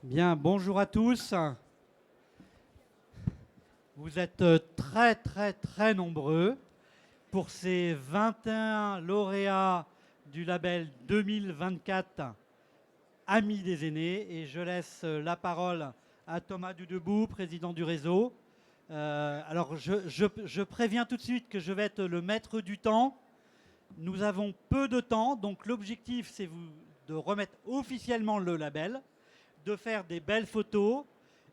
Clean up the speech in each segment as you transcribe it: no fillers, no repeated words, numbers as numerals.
Bien, bonjour à tous. Vous êtes très nombreux pour ces 21 lauréats du label 2024 Amis des aînés. Et je laisse la parole à Thomas Dudebout, président du réseau. Alors, je préviens tout de suite que je vais être le maître du temps. Nous avons peu de temps, donc l'objectif, c'est de remettre officiellement le label, de faire des belles photos,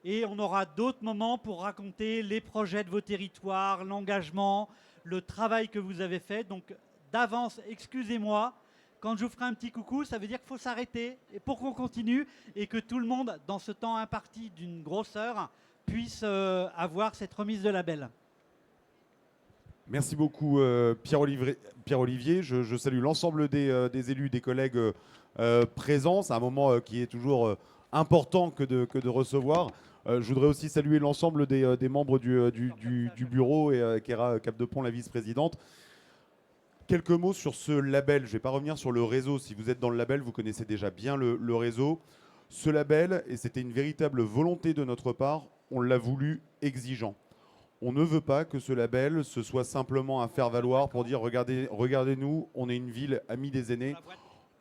et on aura d'autres moments pour raconter les projets de vos territoires, l'engagement, le travail que vous avez fait. Donc d'avance, excusez-moi, quand je vous ferai un petit coucou, ça veut dire qu'il faut s'arrêter et pour qu'on continue et que tout le monde, dans ce temps imparti d'une grosseur, puisse avoir cette remise de label. Merci beaucoup Pierre-Olivier. Je salue l'ensemble des élus, des collègues présents. C'est un moment qui est toujours important que de recevoir. Je voudrais aussi saluer l'ensemble des membres du bureau et Kéra Capdepont, la vice-présidente. Quelques mots sur ce label. Je ne vais pas revenir sur le réseau. Si vous êtes dans le label, vous connaissez déjà bien le réseau. Ce label, et c'était une véritable volonté de notre part, on l'a voulu exigeant. On ne veut pas que ce label, ce soit simplement un faire-valoir pour dire regardez-nous, on est une ville amie des aînés.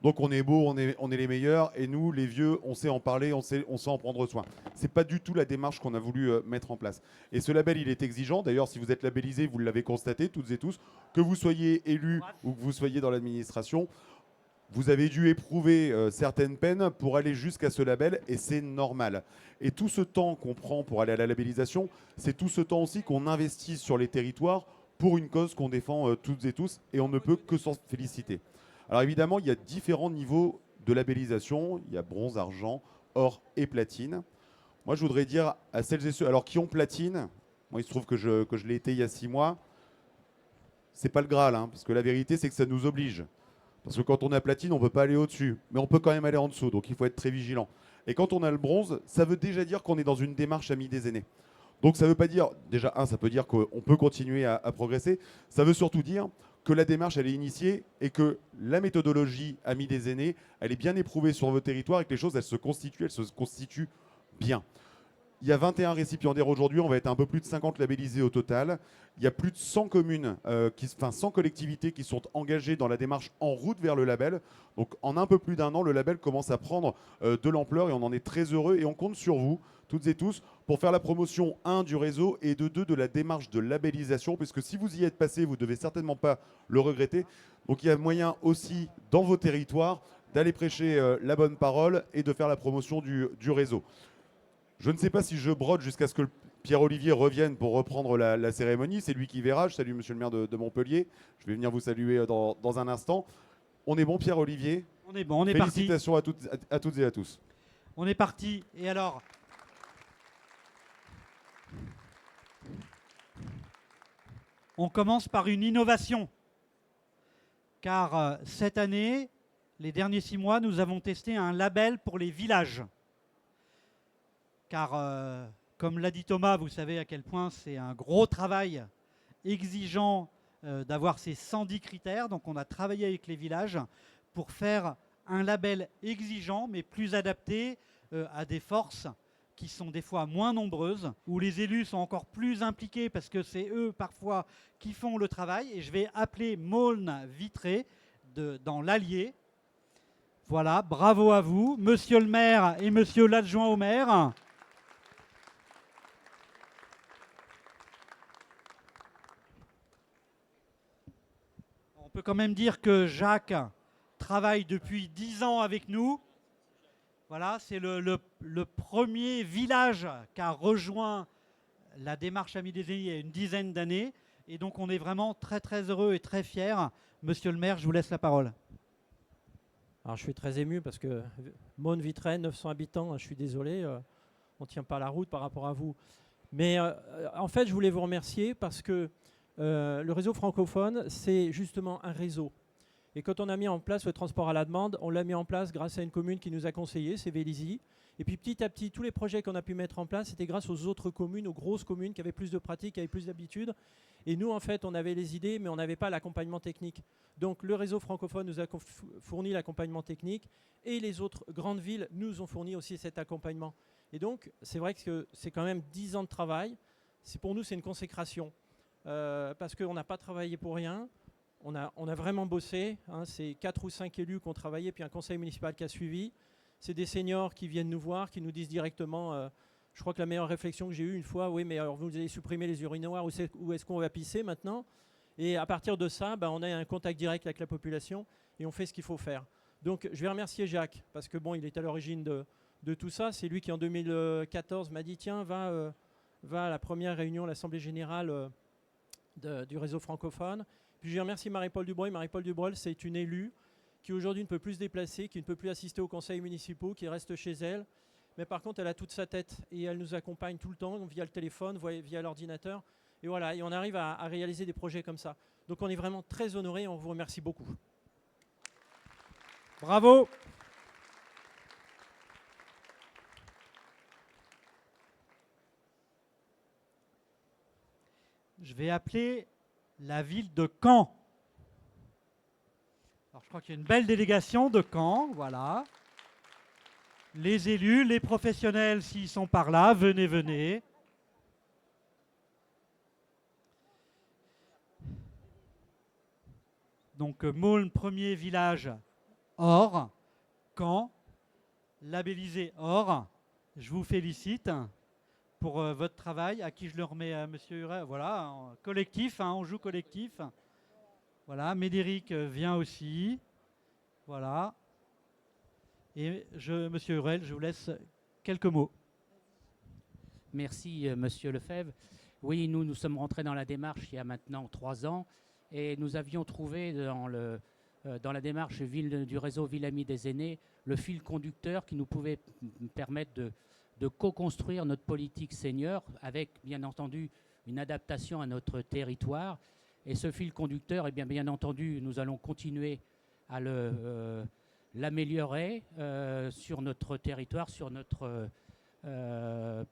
Donc on est beau, on est les meilleurs, et nous, les vieux, on sait en parler, on sait en prendre soin. Ce n'est pas du tout la démarche qu'on a voulu mettre en place. Et ce label, il est exigeant. D'ailleurs, si vous êtes labellisé, vous l'avez constaté, toutes et tous, que vous soyez élu ou que vous soyez dans l'administration, vous avez dû éprouver certaines peines pour aller jusqu'à ce label, et c'est normal. Et tout ce temps qu'on prend pour aller à la labellisation, c'est tout ce temps aussi qu'on investit sur les territoires pour une cause qu'on défend toutes et tous, et on ne peut que s'en féliciter. Alors évidemment, il y a différents niveaux de labellisation. Il y a bronze, argent, or et platine. Moi, je voudrais dire à celles et ceux qui ont platine, moi, il se trouve que je l'ai été il y a 6 mois, c'est pas le Graal, hein, parce que la vérité, c'est que ça nous oblige. Parce que quand on a platine, on ne peut pas aller au-dessus, mais on peut quand même aller en dessous, donc il faut être très vigilant. Et quand on a le bronze, ça veut déjà dire qu'on est dans une démarche amie des aînés. Donc ça ne veut pas dire, déjà, ça peut dire qu'on peut continuer à progresser. Ça veut surtout dire que la démarche, elle est initiée et que la méthodologie amie des aînés, elle est bien éprouvée sur vos territoires et que les choses, elles se constituent bien. Il y a 21 récipiendaires aujourd'hui, on va être un peu plus de 50 labellisés au total. Il y a plus de 100 communes, 100 collectivités qui sont engagées dans la démarche en route vers le label. Donc en un peu plus d'1 an, le label commence à prendre de l'ampleur et on en est très heureux et on compte sur vous, toutes et tous, pour faire la promotion, 1, du réseau et de 2, de la démarche de labellisation, puisque si vous y êtes passé, vous ne devez certainement pas le regretter. Donc il y a moyen aussi, dans vos territoires, d'aller prêcher la bonne parole et de faire la promotion du réseau. Je ne sais pas si je brode jusqu'à ce que Pierre-Olivier revienne pour reprendre la cérémonie. C'est lui qui verra. Je salue monsieur le maire de Montpellier. Je vais venir vous saluer dans un instant. On est bon, Pierre-Olivier? On est bon, on est parti. Félicitations à toutes et à tous. On est parti. Et alors, on commence par une innovation. Car cette année, les derniers 6 mois, nous avons testé un label pour les villages. Car, comme l'a dit Thomas, vous savez à quel point c'est un gros travail exigeant d'avoir ces 110 critères. Donc on a travaillé avec les villages pour faire un label exigeant, mais plus adapté à des forces qui sont des fois moins nombreuses, où les élus sont encore plus impliqués parce que c'est eux parfois qui font le travail. Et je vais appeler Maulne Vitré dans l'Allier. Voilà, bravo à vous, monsieur le maire et monsieur l'adjoint au maire. On peut quand même dire que Jacques travaille depuis 10 ans avec nous. Voilà, c'est le premier village qui a rejoint la démarche Amis des aînés il y a une dizaine d'années. Et donc on est vraiment très heureux et très fiers. Monsieur le maire, je vous laisse la parole. Alors je suis très ému parce que Maulne-Vitré, 900 habitants, je suis désolé, on ne tient pas la route par rapport à vous. Mais en fait, je voulais vous remercier parce que le réseau francophone, c'est justement un réseau Et quand on a mis en place le transport à la demande, on l'a mis en place grâce à une commune qui nous a conseillé, c'est Vélizy. Et puis petit à petit, tous les projets qu'on a pu mettre en place, c'était grâce aux autres communes, aux grosses communes qui avaient plus de pratique, qui avaient plus d'habitude. Et nous, en fait, on avait les idées, mais on n'avait pas l'accompagnement technique. Donc le réseau francophone nous a fourni l'accompagnement technique et les autres grandes villes nous ont fourni aussi cet accompagnement. Et donc, c'est vrai que c'est quand même 10 ans de travail. Pour nous, c'est une consécration. Parce qu'on n'a pas travaillé pour rien. On a vraiment bossé. Hein, c'est 4 ou 5 élus qui ont travaillé, puis un conseil municipal qui a suivi. C'est des seniors qui viennent nous voir, qui nous disent directement, je crois que la meilleure réflexion que j'ai eue une fois, oui, mais alors vous allez supprimer les urinoirs, où est-ce qu'on va pisser maintenant? Et à partir de ça, on a un contact direct avec la population et on fait ce qu'il faut faire. Donc je vais remercier Jacques, parce que bon, il est à l'origine de tout ça. C'est lui qui en 2014 m'a dit, tiens, va à la première réunion, l'Assemblée Générale du réseau francophone. Puis je remercie Marie-Paul Dubreuil. Marie-Paul Dubreuil, c'est une élue qui aujourd'hui ne peut plus se déplacer, qui ne peut plus assister aux conseils municipaux, qui reste chez elle. Mais par contre, elle a toute sa tête et elle nous accompagne tout le temps via le téléphone, via l'ordinateur. Et voilà, et on arrive à réaliser des projets comme ça. Donc on est vraiment très honorés et on vous remercie beaucoup. Bravo. Je vais appeler la ville de Caen. Alors, je crois qu'il y a une belle délégation de Caen, voilà. Les élus, les professionnels, s'ils sont par là, venez, venez. Donc, Maulne, premier village or, Caen, labellisé or. Je vous félicite pour votre travail, à qui je le remets à Monsieur Huret. Voilà, collectif, hein, on joue collectif. Voilà, Médéric vient aussi. Voilà. Et Monsieur Hurel, je vous laisse quelques mots. Merci, Monsieur Lefebvre. Oui, nous sommes rentrés dans la démarche il y a maintenant 3 ans et nous avions trouvé dans la démarche du réseau Ville Amie des Aînés le fil conducteur qui nous pouvait permettre de co-construire notre politique senior avec, bien entendu, une adaptation à notre territoire. Et ce fil conducteur, bien entendu, nous allons continuer à l'améliorer sur notre territoire, sur notre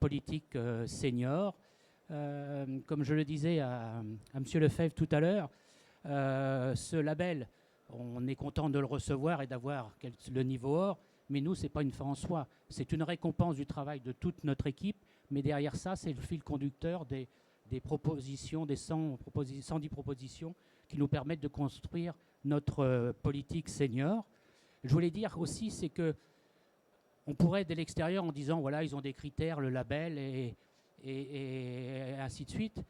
politique senior. Comme je le disais à M. Lefebvre tout à l'heure, ce label, on est content de le recevoir et d'avoir le niveau or, mais nous, ce n'est pas une fin en soi. C'est une récompense du travail de toute notre équipe, mais derrière ça, c'est le fil conducteur des propositions, des 110 propositions qui nous permettent de construire notre politique senior. Je voulais dire aussi, c'est que on pourrait, dès l'extérieur, en disant, voilà, ils ont des critères, le label, et ainsi de suite.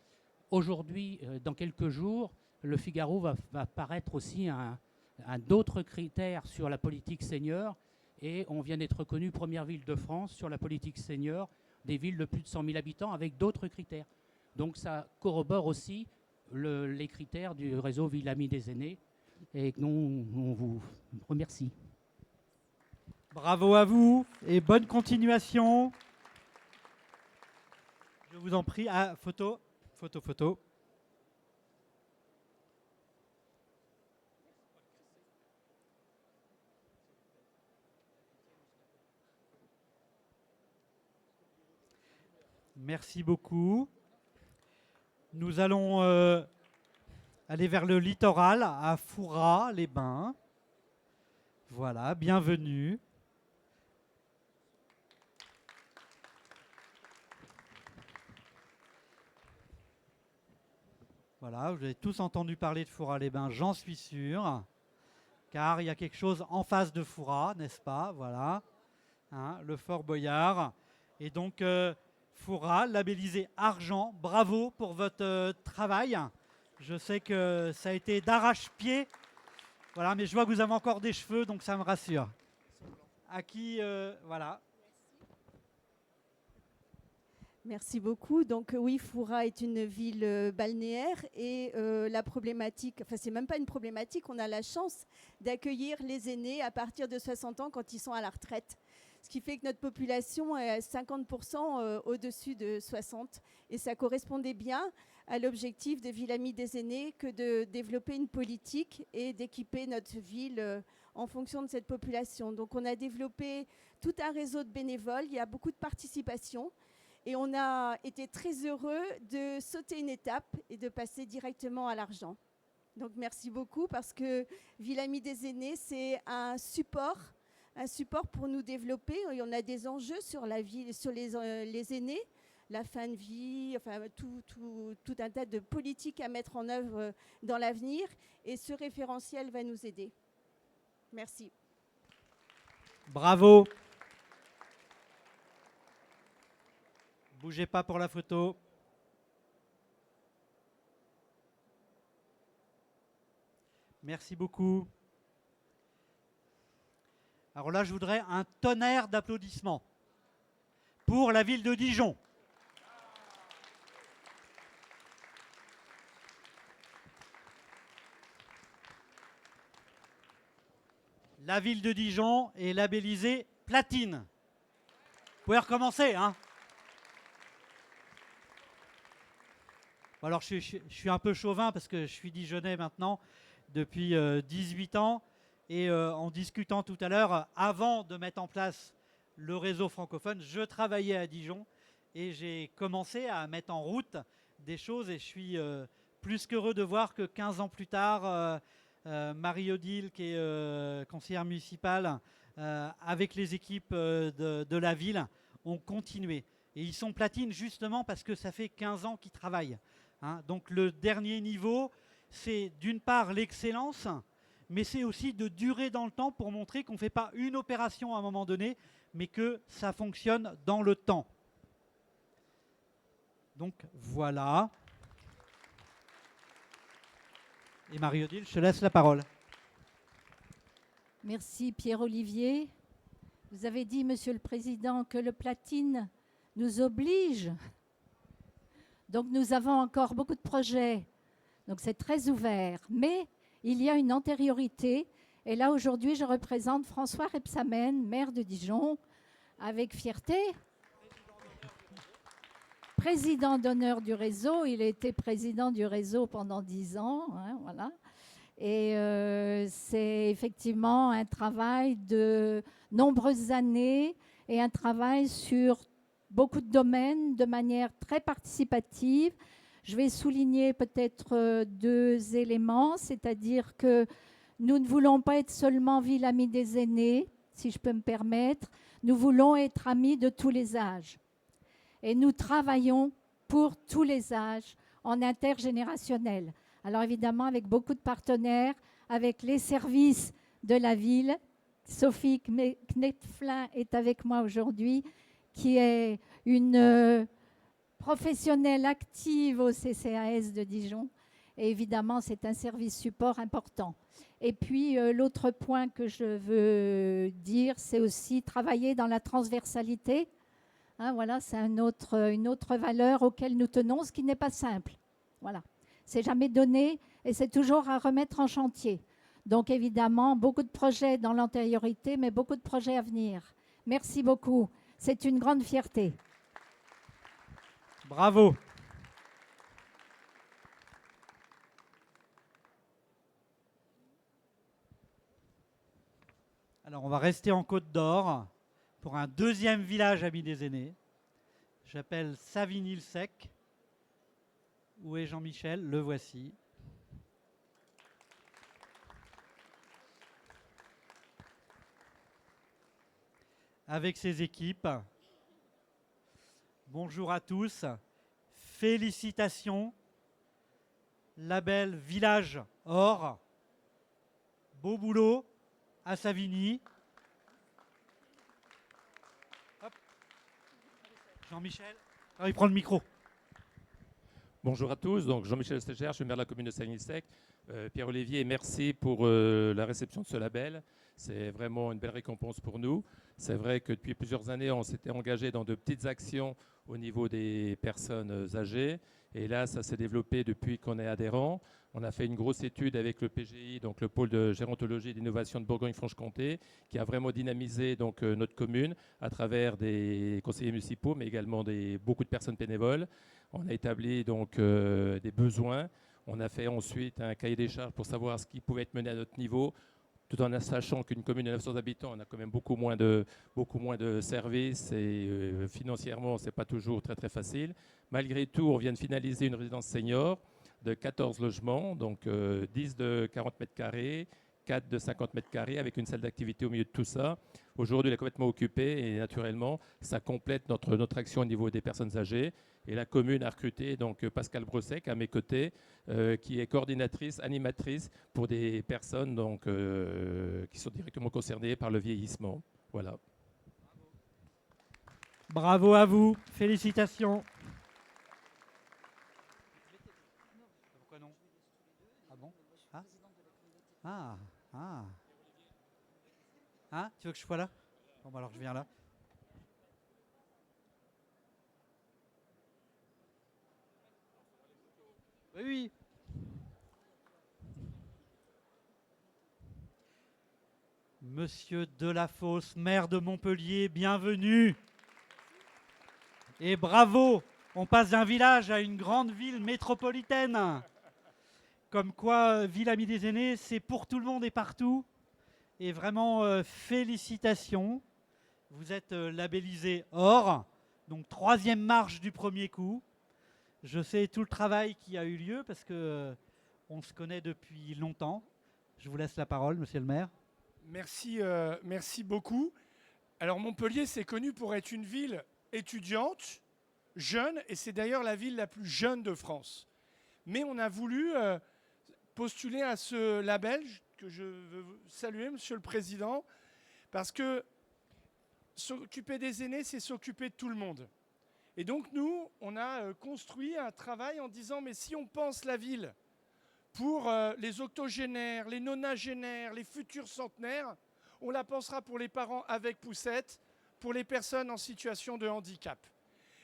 Aujourd'hui, dans quelques jours, le Figaro va paraître aussi d'autres critères sur la politique senior, et on vient d'être reconnu première ville de France sur la politique senior des villes de plus de 100 000 habitants avec d'autres critères. Donc ça corrobore aussi les critères du réseau Ville Amie des Aînés. Et on vous remercie. Bravo à vous et bonne continuation. Je vous en prie. Ah, photo. Merci beaucoup. Nous allons aller vers le littoral, à Fouras-les-Bains. Voilà, bienvenue. Voilà, vous avez tous entendu parler de Fouras-les-Bains, j'en suis sûr. Car il y a quelque chose en face de Fouras, n'est-ce pas? Voilà, hein, le Fort Boyard. Et donc, Fouras, labellisé argent. Bravo pour votre travail. Je sais que ça a été d'arrache-pied. Voilà, mais je vois que vous avez encore des cheveux, donc ça me rassure. À qui, voilà. Merci beaucoup. Donc oui, Fouras est une ville balnéaire et la problématique, enfin c'est même pas une problématique, on a la chance d'accueillir les aînés à partir de 60 ans quand ils sont à la retraite. ce qui fait que notre population est à 50% au-dessus de 60. Et ça correspondait bien à l'objectif de Ville Amie des Aînés que de développer une politique et d'équiper notre ville en fonction de cette population. Donc on a développé tout un réseau de bénévoles, il y a beaucoup de participation et on a été très heureux de sauter une étape et de passer directement à l'argent. Donc merci beaucoup parce que Ville Amie des Aînés, c'est un support pour nous développer. Et on a des enjeux sur la vie, sur les aînés, la fin de vie, enfin tout un tas de politiques à mettre en œuvre dans l'avenir. Et ce référentiel va nous aider. Merci. Bravo. Bougez pas pour la photo. Merci beaucoup. Alors là, je voudrais un tonnerre d'applaudissements pour la ville de Dijon. La ville de Dijon est labellisée platine. Vous pouvez recommencer, hein? Bon, alors je suis un peu chauvin parce que je suis Dijonnais maintenant depuis 18 ans. Et en discutant tout à l'heure, avant de mettre en place le réseau francophone, je travaillais à Dijon et j'ai commencé à mettre en route des choses et je suis plus qu'heureux de voir que 15 ans plus tard, Marie-Odile, qui est conseillère municipale, avec les équipes de la ville, ont continué. Et ils sont platines justement parce que ça fait 15 ans qu'ils travaillent. Hein. Donc le dernier niveau, c'est d'une part l'excellence, mais c'est aussi de durer dans le temps pour montrer qu'on ne fait pas une opération à un moment donné, mais que ça fonctionne dans le temps. Donc voilà. Et Marie-Odile, je te laisse la parole. Merci Pierre-Olivier. Vous avez dit, Monsieur le Président, que le platine nous oblige. Donc nous avons encore beaucoup de projets. Donc c'est très ouvert. Mais il y a une antériorité. Et là, aujourd'hui, je représente François Rebsamen, maire de Dijon, avec fierté. Président d'honneur du réseau. Il a été président du réseau pendant 10 ans. Hein, voilà. Et c'est effectivement un travail de nombreuses années et un travail sur beaucoup de domaines de manière très participative. Je vais souligner peut-être 2 éléments, c'est-à-dire que nous ne voulons pas être seulement Ville Amie des Aînés, si je peux me permettre. Nous voulons être amis de tous les âges. Et nous travaillons pour tous les âges en intergénérationnel. Alors évidemment, avec beaucoup de partenaires, avec les services de la ville. Sophie Knetflin est avec moi aujourd'hui, qui est une professionnelle active au CCAS de Dijon. Et évidemment, c'est un service support important. Et puis, l'autre point que je veux dire, c'est aussi travailler dans la transversalité. Hein, voilà, c'est une autre valeur auquel nous tenons, ce qui n'est pas simple. Voilà. C'est jamais donné et c'est toujours à remettre en chantier. Donc, évidemment, beaucoup de projets dans l'antériorité, mais beaucoup de projets à venir. Merci beaucoup. C'est une grande fierté. Bravo. Alors, on va rester en Côte d'Or pour un deuxième village ami des aînés. J'appelle Savigny-le-Sec. Où est Jean-Michel? Le voici. Avec ses équipes. Bonjour à tous. Félicitations. Label Village Or. Beau boulot à Savigny. Hop. Jean-Michel, il prend le micro. Bonjour à tous, donc Jean-Michel Stégère, je suis maire de la commune de Savigny-le-Sec. Pierre-Olivier, merci pour la réception de ce label. C'est vraiment une belle récompense pour nous. C'est vrai que depuis plusieurs années, on s'était engagé dans de petites actions au niveau des personnes âgées. Et là, ça s'est développé depuis qu'on est adhérent. On a fait une grosse étude avec le PGI, donc le pôle de gérontologie et d'innovation de Bourgogne-Franche-Comté, qui a vraiment dynamisé donc, notre commune à travers des conseillers municipaux, mais également beaucoup de personnes bénévoles. On a établi donc, des besoins. On a fait ensuite un cahier des charges pour savoir ce qui pouvait être mené à notre niveau, tout en sachant qu'une commune de 900 habitants, on a quand même beaucoup moins de services et financièrement, ce n'est pas toujours très, très facile. Malgré tout, on vient de finaliser une résidence senior de 14 logements, donc 10 de 40 mètres carrés, 4 de 50 mètres carrés, avec une salle d'activité au milieu de tout ça. Aujourd'hui, elle est complètement occupée et naturellement, ça complète notre action au niveau des personnes âgées. Et la commune a recruté donc Pascal Brossec à mes côtés, qui est coordinatrice, animatrice pour des personnes donc, qui sont directement concernées par le vieillissement. Voilà. Bravo à vous, félicitations. Pourquoi non? Ah bon? Ah, tu veux que je sois là? Bon, bah alors je viens là. Oui, oui. Monsieur Delafosse, maire de Montpellier, bienvenue. Et bravo, on passe d'un village à une grande ville métropolitaine. Comme quoi, Ville Amie des Aînés, c'est pour tout le monde et partout. Et vraiment, félicitations. Vous êtes labellisé or, donc 3e marche du premier coup. Je sais tout le travail qui a eu lieu parce que on se connaît depuis longtemps. Je vous laisse la parole, monsieur le maire. Merci beaucoup. Alors Montpellier, c'est connu pour être une ville étudiante, jeune, et c'est d'ailleurs la ville la plus jeune de France. Mais on a voulu postuler à ce label, que je veux saluer, monsieur le président, parce que s'occuper des aînés, c'est s'occuper de tout le monde. Et donc nous, on a construit un travail en disant, mais si on pense la ville pour les octogénaires, les nonagénaires, les futurs centenaires, on la pensera pour les parents avec poussette, pour les personnes en situation de handicap.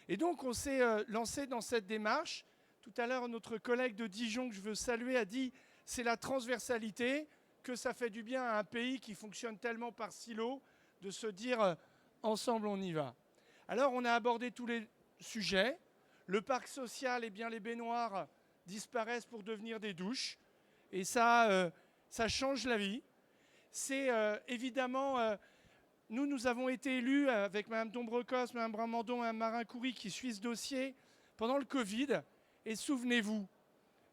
Et donc on s'est lancé dans cette démarche. Tout à l'heure, notre collègue de Dijon, que je veux saluer, a dit « c'est la transversalité, que ça fait du bien à un pays qui fonctionne tellement par silo, de se dire ensemble on y va ». Alors on a abordé tous les sujets. Le parc social, eh bien, les baignoires disparaissent pour devenir des douches. Et ça change la vie. C'est évidemment... Nous avons été élus avec Mme Dombrecos, Mme Bramandon, Mme Marin-Coury qui suit ce dossier pendant le Covid. Et souvenez-vous,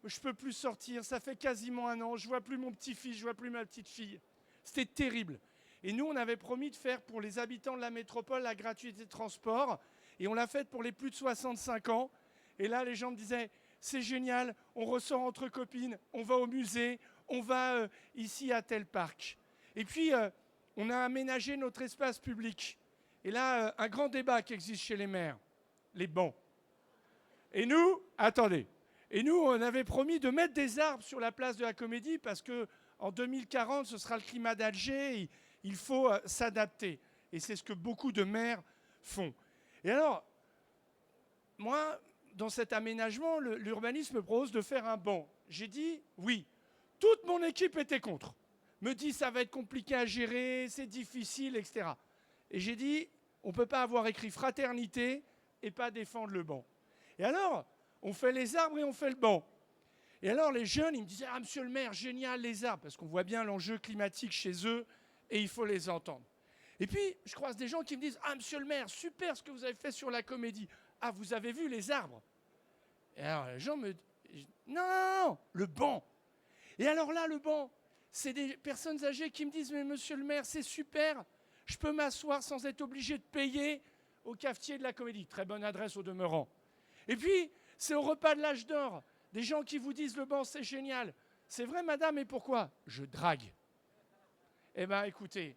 je ne peux plus sortir, ça fait quasiment 1 an, je ne vois plus mon petit-fils, je ne vois plus ma petite-fille. C'était terrible. Et nous, on avait promis de faire pour les habitants de la métropole la gratuité de transport. Et on l'a faite pour les plus de 65 ans. Et là, les gens me disaient, c'est génial, on ressort entre copines, on va au musée, on va ici à tel parc. Et puis, on a aménagé notre espace public. Et là, un grand débat qui existe chez les maires, les bancs. Et nous, attendez, on avait promis de mettre des arbres sur la place de la Comédie parce qu'en 2040, ce sera le climat d'Alger, il faut s'adapter. Et c'est ce que beaucoup de maires font. Et alors, moi, dans cet aménagement, l'urbanisme me propose de faire un banc. J'ai dit oui. Toute mon équipe était contre. Me dit ça va être compliqué à gérer, c'est difficile, etc. Et j'ai dit, on ne peut pas avoir écrit fraternité et pas défendre le banc. Et alors, on fait les arbres et on fait le banc. Et alors, les jeunes, ils me disaient, ah, monsieur le maire, génial, les arbres, parce qu'on voit bien l'enjeu climatique chez eux et il faut les entendre. Et puis, je croise des gens qui me disent, ah, monsieur le maire, super ce que vous avez fait sur la Comédie. Ah, vous avez vu les arbres? Et alors, les gens me disent, non, le banc. Et alors là, le banc, c'est des personnes âgées qui me disent, mais monsieur le maire, c'est super, je peux m'asseoir sans être obligé de payer au cafetier de la Comédie. Très bonne adresse au demeurant. Et puis, c'est au repas de l'âge d'or, des gens qui vous disent, le banc, c'est génial. C'est vrai, madame, et pourquoi? Je drague. Eh bien, écoutez,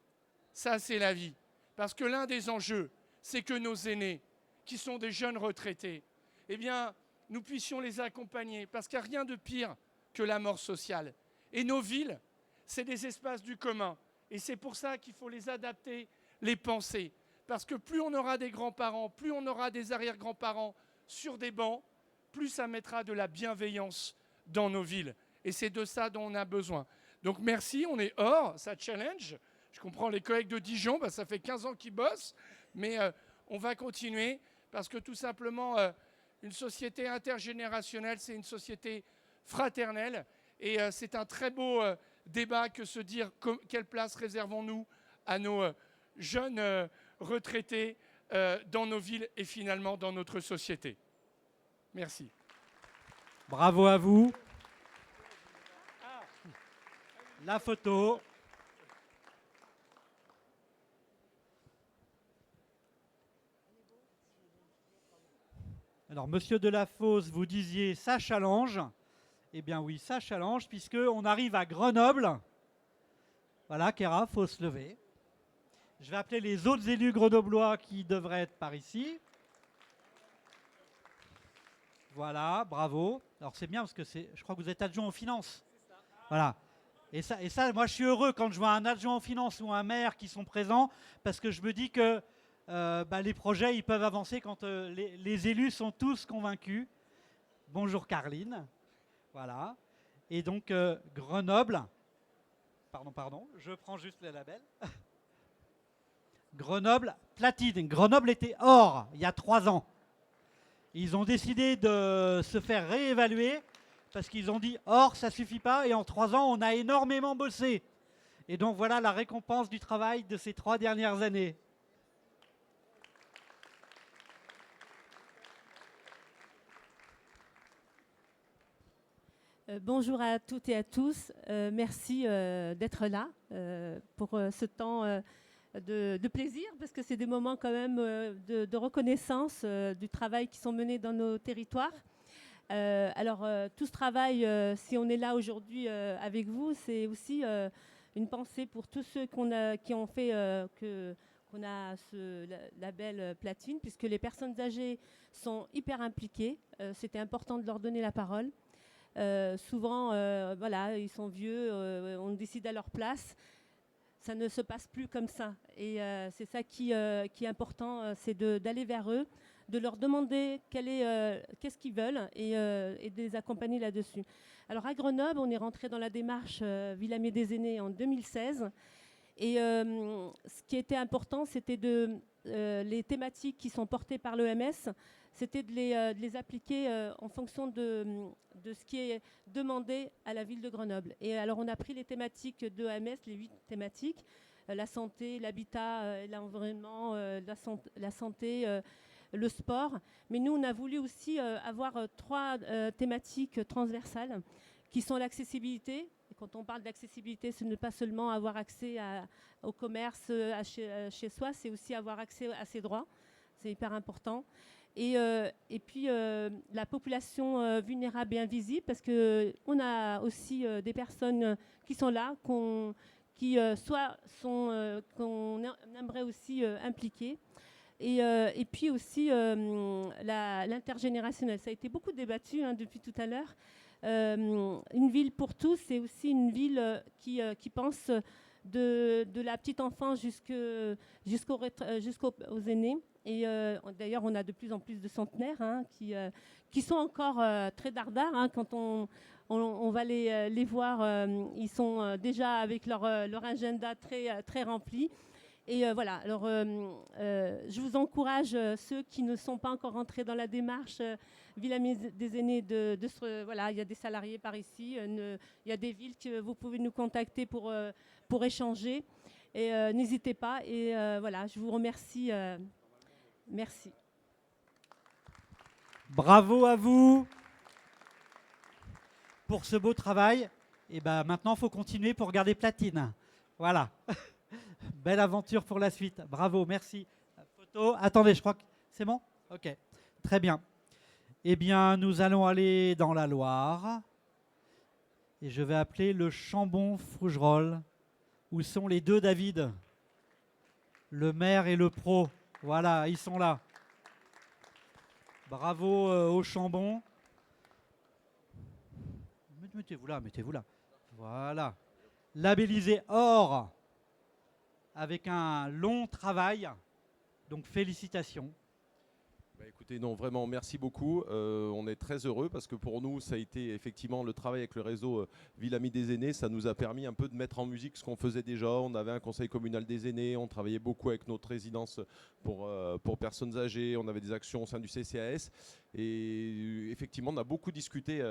ça, c'est la vie. Parce que l'un des enjeux, c'est que nos aînés, qui sont des jeunes retraités, eh bien, nous puissions les accompagner. Parce qu'il n'y a rien de pire que la mort sociale. Et nos villes, c'est des espaces du commun. Et c'est pour ça qu'il faut les adapter, les penser. Parce que plus on aura des grands-parents, plus on aura des arrière-grands-parents sur des bancs, plus ça mettra de la bienveillance dans nos villes. Et c'est de ça dont on a besoin. Donc merci, on est hors, ça challenge. Je comprends les collègues de Dijon, ça fait 15 ans qu'ils bossent, mais on va continuer parce que tout simplement, une société intergénérationnelle, c'est une société fraternelle. Et c'est un très beau débat que se dire quelle place réservons-nous à nos jeunes retraités dans nos villes et finalement dans notre société. Merci. Bravo à vous. La photo. Alors, monsieur Delafosse, vous disiez ça challenge. Eh bien oui, ça challenge, puisqu'on arrive à Grenoble. Voilà, Kéra, il faut se lever. Je vais appeler les autres élus grenoblois qui devraient être par ici. Voilà, bravo. Alors c'est bien parce que je crois que vous êtes adjoint aux finances. Voilà. Et ça, moi je suis heureux quand je vois un adjoint aux finances ou un maire qui sont présents parce que je me dis que les projets ils peuvent avancer quand les élus sont tous convaincus. Bonjour Carline. Voilà. Et donc Grenoble. Pardon, je prends juste le label. Grenoble platine. Grenoble était or il y a 3 ans. Ils ont décidé de se faire réévaluer parce qu'ils ont dit or ça suffit pas et en 3 ans on a énormément bossé. Et donc voilà la récompense du travail de ces 3 dernières années. Bonjour à toutes et à tous. Merci d'être là pour ce temps de plaisir, parce que c'est des moments quand même de reconnaissance du travail qui sont menés dans nos territoires. Alors, tout ce travail, si on est là aujourd'hui avec vous, c'est aussi une pensée pour tous ceux qui ont fait qu'on a ce label platine, puisque les personnes âgées sont hyper impliquées. C'était important de leur donner la parole. Souvent, voilà, ils sont vieux, on décide à leur place. Ça ne se passe plus comme ça. Et c'est ça qui est important, c'est d'aller vers eux, de leur demander qu'est-ce qu'ils veulent et de les accompagner là-dessus. Alors à Grenoble, on est rentré dans la démarche Villamier des Aînés en 2016. Et ce qui était important, c'était les thématiques qui sont portées par l'EMS, c'était de les appliquer en fonction de ce qui est demandé à la ville de Grenoble. Et alors on a pris les thématiques de l'EMS, les 8 thématiques, la santé, l'habitat, l'environnement, la santé, le sport. Mais nous, on a voulu aussi avoir 3 thématiques transversales qui sont l'accessibilité. Et quand on parle d'accessibilité, ce n'est pas seulement avoir accès au commerce chez soi, c'est aussi avoir accès à ses droits. C'est hyper important. Et puis la population vulnérable et invisible, parce qu'on a aussi des personnes qui sont là, qu'on aimerait aussi impliquer. Et puis aussi l'intergénérationnel. Ça a été beaucoup débattu depuis tout à l'heure. Une ville pour tous, c'est aussi une ville qui pense de la petite enfance jusqu'aux aînés. Et d'ailleurs, on a de plus en plus de centenaires qui sont encore très dardards. Quand on va les voir, ils sont déjà avec leur agenda très, très rempli. Et voilà, alors je vous encourage, ceux qui ne sont pas encore rentrés dans la démarche Villamier des Aînés, voilà, il y a des salariés par ici, il y a des villes que vous pouvez nous contacter pour échanger. Et n'hésitez pas. Et voilà, je vous remercie. Merci. Bravo à vous pour ce beau travail. Et ben maintenant, il faut continuer pour garder platine. Voilà. Belle aventure pour la suite. Bravo, merci. Photo. Attendez, je crois que c'est bon ? Ok, très bien. Eh bien, nous allons aller dans la Loire. Et je vais appeler le Chambon-Fougerolles. Où sont les 2 David ? Le maire et le pro. Voilà, ils sont là. Bravo au Chambon. Mettez-vous là, mettez-vous là. Voilà. Labellisé or avec un long travail. Donc félicitations. Écoutez, non, vraiment, merci beaucoup. On est très heureux parce que pour nous, ça a été effectivement le travail avec le réseau Ville Amie des Aînés. Ça nous a permis un peu de mettre en musique ce qu'on faisait déjà. On avait un conseil communal des aînés, on travaillait beaucoup avec notre résidence pour personnes âgées, on avait des actions au sein du CCAS. Et effectivement, on a beaucoup discuté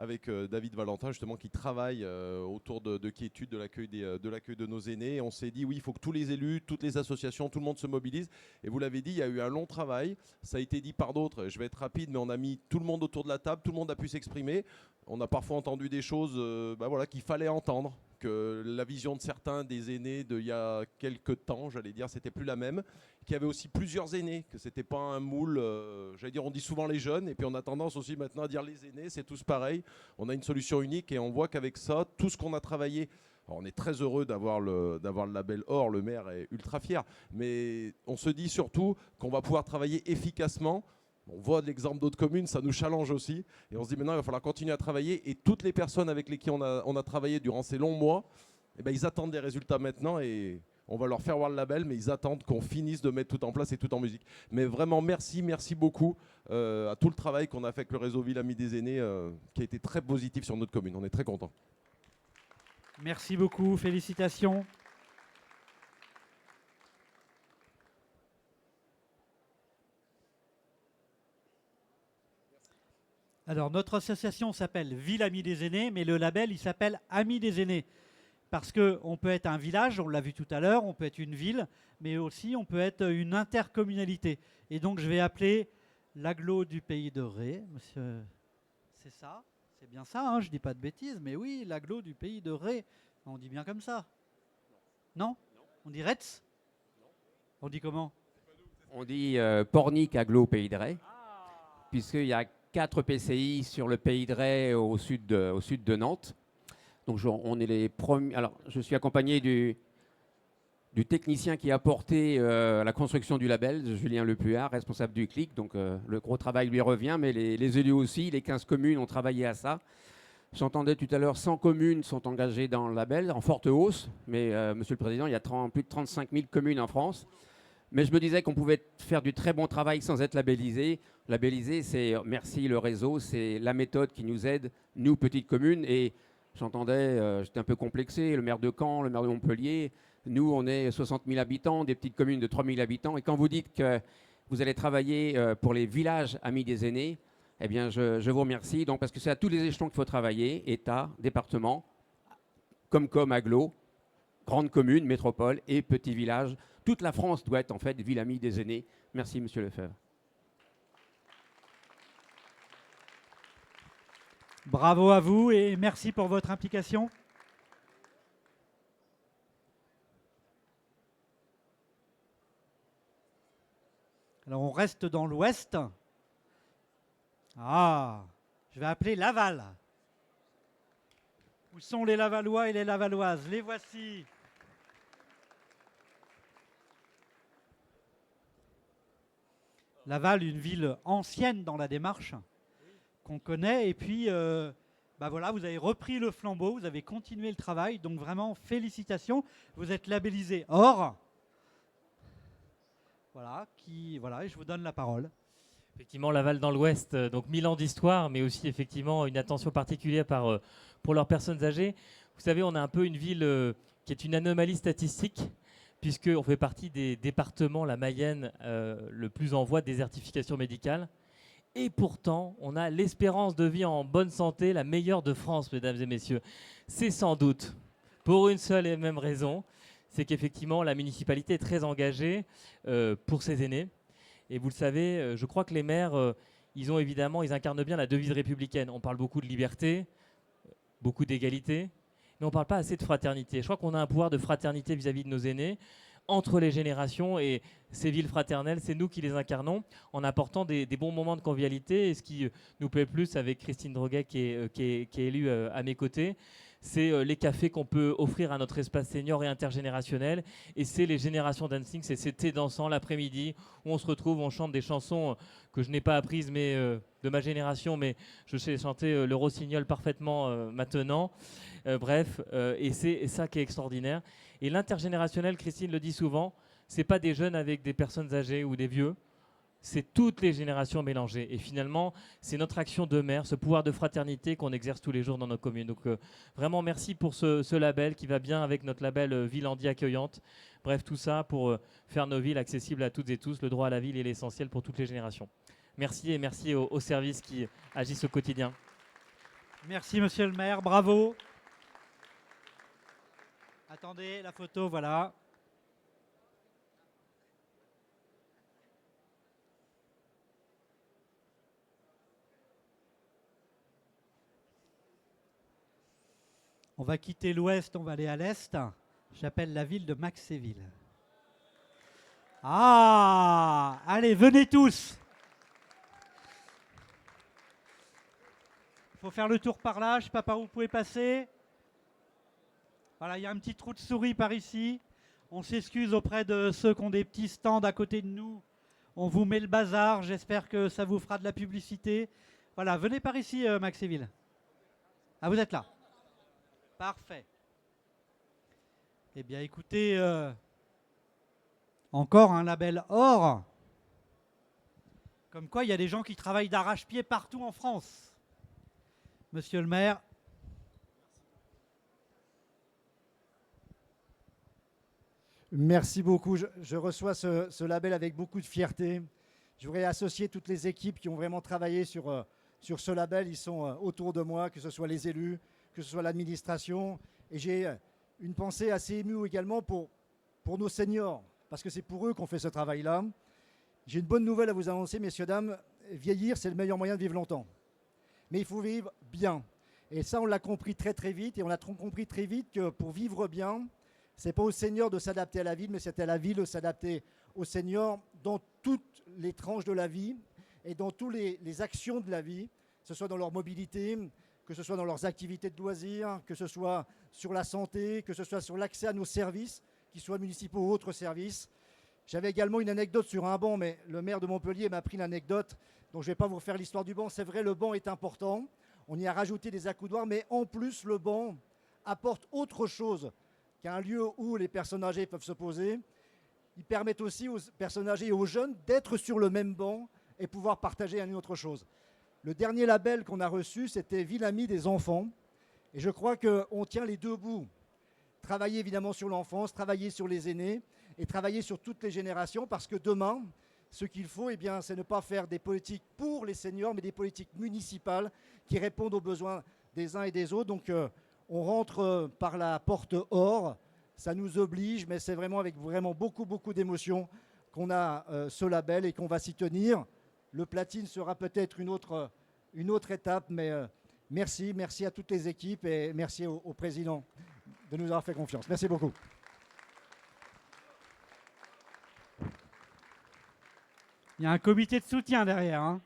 avec David Valentin, justement, qui travaille autour de quiétude, de l'accueil de nos aînés. Et on s'est dit, oui, il faut que tous les élus, toutes les associations, tout le monde se mobilise. Et vous l'avez dit, il y a eu un long travail. Ça a été dit par d'autres. Je vais être rapide, mais on a mis tout le monde autour de la table. Tout le monde a pu s'exprimer. On a parfois entendu des choses voilà, qu'il fallait entendre. Que la vision de certains des aînés d'il y a quelques temps, j'allais dire, c'était plus la même. Qu'il y avait aussi plusieurs aînés, que c'était pas un moule. J'allais dire, on dit souvent les jeunes, et puis on a tendance aussi maintenant à dire les aînés, c'est tous pareil. On a une solution unique, et on voit qu'avec ça, tout ce qu'on a travaillé. Alors on est très heureux d'avoir le label or, le maire est ultra fier, mais on se dit surtout qu'on va pouvoir travailler efficacement. On voit l'exemple d'autres communes, ça nous challenge aussi. Et on se dit maintenant, il va falloir continuer à travailler. Et toutes les personnes avec lesquelles on a travaillé durant ces longs mois, eh ben, ils attendent des résultats maintenant. Et on va leur faire voir le label, mais ils attendent qu'on finisse de mettre tout en place et tout en musique. Mais vraiment, merci beaucoup à tout le travail qu'on a fait avec le réseau Ville Amie des Aînés, qui a été très positif sur notre commune. On est très contents. Merci beaucoup, félicitations. Alors, notre association s'appelle Ville Amie des Aînés, mais le label, il s'appelle Amis des Aînés. Parce qu'on peut être un village, on l'a vu tout à l'heure, on peut être une ville, mais aussi on peut être une intercommunalité. Et donc, je vais appeler l'agglo du Pays de Ré. Monsieur, c'est ça? C'est bien ça, hein, je ne dis pas de bêtises, mais oui, l'agglo du Pays de Ré. On dit bien comme ça. Non? On dit Retz? On dit comment? On dit Pornic agglo Pays de Ré, puisqu'il y a 4 PCI sur le Pays de Ré au sud de Nantes. Donc on est les premiers. Alors je suis accompagné du technicien qui a porté la construction du label, Julien Lepuard, responsable du CLIC. Donc le gros travail lui revient, mais les élus aussi, les 15 communes ont travaillé à ça. J'entendais tout à l'heure, 100 communes sont engagées dans le label, en forte hausse. Mais Monsieur le Président, il y a plus de 35 000 communes en France. Mais je me disais qu'on pouvait faire du très bon travail sans être labellisé. Labellisé, c'est, merci le réseau, c'est la méthode qui nous aide, nous, petites communes. Et j'entendais, j'étais un peu complexé, le maire de Caen, le maire de Montpellier. Nous, on est 60 000 habitants, des petites communes de 3 000 habitants. Et quand vous dites que vous allez travailler pour les villages amis des aînés, eh bien, je vous remercie. Donc, parce que c'est à tous les échelons qu'il faut travailler, État, département, Comcom, agglo, grande commune, métropole et petits villages. Toute la France doit être en fait ville amie des aînés. Merci, Monsieur Lefebvre. Bravo à vous et merci pour votre implication. Alors on reste dans l'ouest. Ah, je vais appeler Laval. Où sont les Lavallois et les Lavalloises? Les voici. Laval, une ville ancienne dans la démarche, qu'on connaît. Et puis, voilà, vous avez repris le flambeau, vous avez continué le travail. Donc vraiment, félicitations. Vous êtes labellisé or. Voilà, et je vous donne la parole. Effectivement, Laval dans l'Ouest, donc 1000 ans d'histoire, mais aussi effectivement une attention particulière pour leurs personnes âgées. Vous savez, on a un peu une ville qui est une anomalie statistique, puisqu'on fait partie des départements, la Mayenne, le plus en voie de désertification médicale. Et pourtant, on a l'espérance de vie en bonne santé, la meilleure de France, mesdames et messieurs. C'est sans doute pour une seule et même raison, c'est qu'effectivement, la municipalité est très engagée pour ses aînés. Et vous le savez, je crois que les maires, ils incarnent bien la devise républicaine. On parle beaucoup de liberté, beaucoup d'égalité, mais on ne parle pas assez de fraternité. Je crois qu'on a un pouvoir de fraternité vis-à-vis de nos aînés, entre les générations, et ces villes fraternelles, c'est nous qui les incarnons en apportant des bons moments de convivialité. Et ce qui nous plaît plus avec Christine Droguet, qui est élue à mes côtés, c'est les cafés qu'on peut offrir à notre espace senior et intergénérationnel. Et c'est les générations dancing, c'est ces thés dansants l'après-midi où on se retrouve, on chante des chansons que je n'ai pas apprises mais de ma génération, mais je sais chanter le rossignol parfaitement maintenant. Et c'est ça qui est extraordinaire. Et l'intergénérationnel, Christine le dit souvent, c'est pas des jeunes avec des personnes âgées ou des vieux. c'est toutes les générations mélangées. Et finalement, c'est notre action de maire, ce pouvoir de fraternité qu'on exerce tous les jours dans nos communes. Donc vraiment, merci pour ce label qui va bien avec notre label Ville-Andy accueillante. Bref, tout ça pour faire nos villes accessibles à toutes et tous. Le droit à la ville est l'essentiel pour toutes les générations. Merci et merci aux services qui agissent au quotidien. Merci, monsieur le maire. Bravo. Attendez, la photo, voilà. On va quitter l'ouest, on va aller à l'est. J'appelle la ville de Maxéville. Ah, allez, venez tous. Il faut faire le tour par là, je ne sais pas par où vous pouvez passer. Voilà, il y a un petit trou de souris par ici. On s'excuse auprès de ceux qui ont des petits stands à côté de nous. On vous met le bazar, j'espère que ça vous fera de la publicité. Voilà, venez par ici, Maxéville. Ah, vous êtes là. Parfait. Eh bien, écoutez, encore un label or. Comme quoi, il y a des gens qui travaillent d'arrache-pied partout en France. Monsieur le maire. Merci beaucoup. Je reçois ce label avec beaucoup de fierté. Je voudrais associer toutes les équipes qui ont vraiment travaillé sur ce label. Ils sont autour de moi, que ce soit les élus, que ce soit l'administration. Et j'ai une pensée assez émue également pour nos seniors, parce que c'est pour eux qu'on fait ce travail-là. J'ai une bonne nouvelle à vous annoncer, messieurs, dames. Vieillir, c'est le meilleur moyen de vivre longtemps. Mais il faut vivre bien. Et ça, on l'a compris très très vite. Et on a compris très vite que pour vivre bien, ce n'est pas aux seniors de s'adapter à la ville, mais c'est à la ville de s'adapter aux seniors dans toutes les tranches de la vie et dans toutes les actions de la vie, que ce soit dans leur mobilité, que ce soit dans leurs activités de loisirs, que ce soit sur la santé, que ce soit sur l'accès à nos services, qu'ils soient municipaux ou autres services. J'avais également une anecdote sur un banc, mais le maire de Montpellier m'a pris l'anecdote, donc je ne vais pas vous refaire l'histoire du banc. C'est vrai, le banc est important, on y a rajouté des accoudoirs, mais en plus, le banc apporte autre chose qu'un lieu où les personnes âgées peuvent se poser. Ils permettent aussi aux personnes âgées et aux jeunes d'être sur le même banc et pouvoir partager une autre chose. Le dernier label qu'on a reçu, c'était Ville Amie des enfants. Et je crois qu'on tient les deux bouts. Travailler évidemment sur l'enfance, travailler sur les aînés et travailler sur toutes les générations, parce que demain, ce qu'il faut, c'est ne pas faire des politiques pour les seniors, mais des politiques municipales qui répondent aux besoins des uns et des autres. Donc on rentre par la porte or, ça nous oblige, mais c'est vraiment avec beaucoup d'émotion qu'on a ce label et qu'on va s'y tenir. Le platine sera peut-être une autre étape, mais merci à toutes les équipes et merci au président de nous avoir fait confiance. Merci beaucoup. Il y a un comité de soutien derrière. Hein.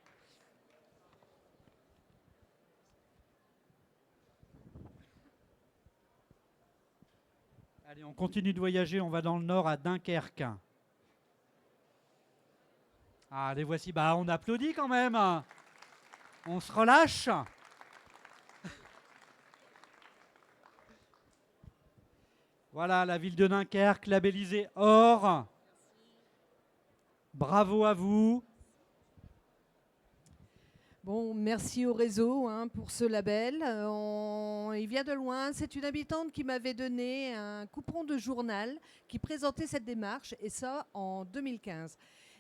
Allez, on continue de voyager, on va dans le nord à Dunkerque. Ah, les voici. Bah, on applaudit quand même. On se relâche. Voilà, la ville de Dunkerque, labellisée or. Bravo à vous. Bon, merci au réseau pour ce label. Il vient de loin. C'est une habitante qui m'avait donné un coupon de journal qui présentait cette démarche, et ça en 2015.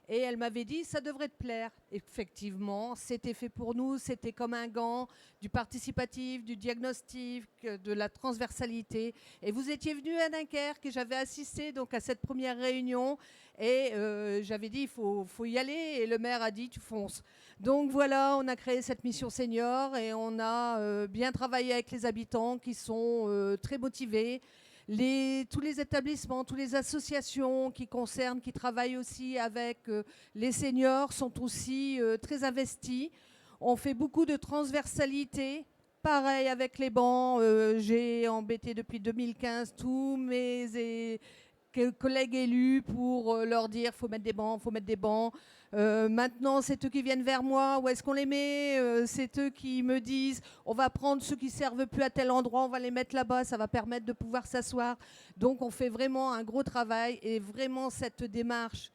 Et elle m'avait dit, ça devrait te plaire. Effectivement, c'était fait pour nous, c'était comme un gant, du participatif, du diagnostic, de la transversalité. Et vous étiez venu à Dunkerque et j'avais assisté donc à cette première réunion. Et j'avais dit, il faut y aller. Et le maire a dit, tu fonces. Donc voilà, on a créé cette mission senior et on a bien travaillé avec les habitants qui sont très motivés. Tous les établissements, toutes les associations qui travaillent aussi avec les seniors sont aussi très investis. On fait beaucoup de transversalité. Pareil avec les bancs, j'ai embêté depuis 2015 tous mes collègues élus pour leur dire faut mettre des bancs. Maintenant, c'est eux qui viennent vers moi. Où est-ce qu'on les met? C'est eux qui me disent on va prendre ceux qui ne servent plus à tel endroit, on va les mettre là-bas, ça va permettre de pouvoir s'asseoir. Donc, on fait vraiment un gros travail et vraiment cette démarche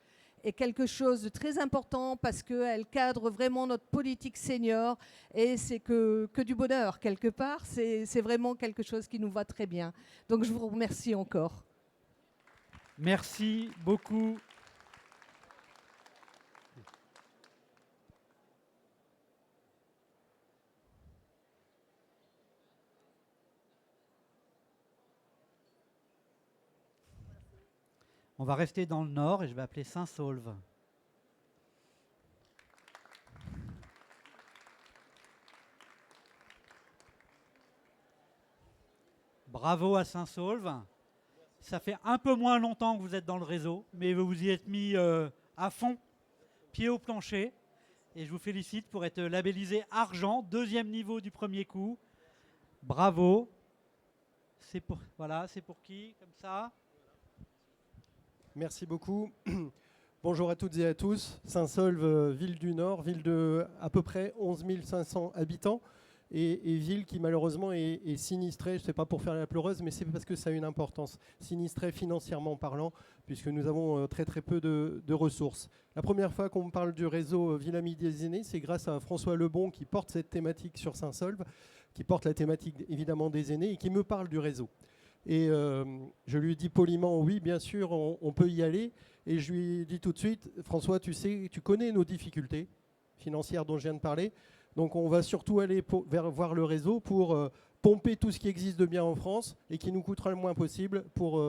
est quelque chose de très important parce qu'elle cadre vraiment notre politique senior et c'est que du bonheur quelque part. C'est vraiment quelque chose qui nous va très bien. Donc je vous remercie encore. Merci beaucoup. On va rester dans le nord et je vais appeler Saint-Saulve. Bravo à Saint-Saulve. Ça fait un peu moins longtemps que vous êtes dans le réseau, mais vous vous y êtes mis à fond, pied au plancher. Et je vous félicite pour être labellisé argent, 2e niveau du premier coup. Bravo. C'est pour, voilà, c'est pour qui, comme ça? Merci beaucoup. Bonjour à toutes et à tous. Saint-Saulve, ville du Nord, ville de à peu près 11 500 habitants et ville qui malheureusement est sinistrée, je ne sais pas pour faire la pleureuse, mais c'est parce que ça a une importance, sinistrée financièrement parlant, puisque nous avons très très peu de ressources. La première fois qu'on parle du réseau Ville Amie des Aînés, c'est grâce à François Lebon qui porte cette thématique sur Saint-Saulve, qui porte la thématique évidemment des aînés et qui me parle du réseau. Et je lui dis poliment, oui, bien sûr, on peut y aller. Et je lui dis tout de suite, François, tu sais, tu connais nos difficultés financières dont je viens de parler. Donc on va surtout aller voir le réseau pour pomper tout ce qui existe de bien en France et qui nous coûtera le moins possible pour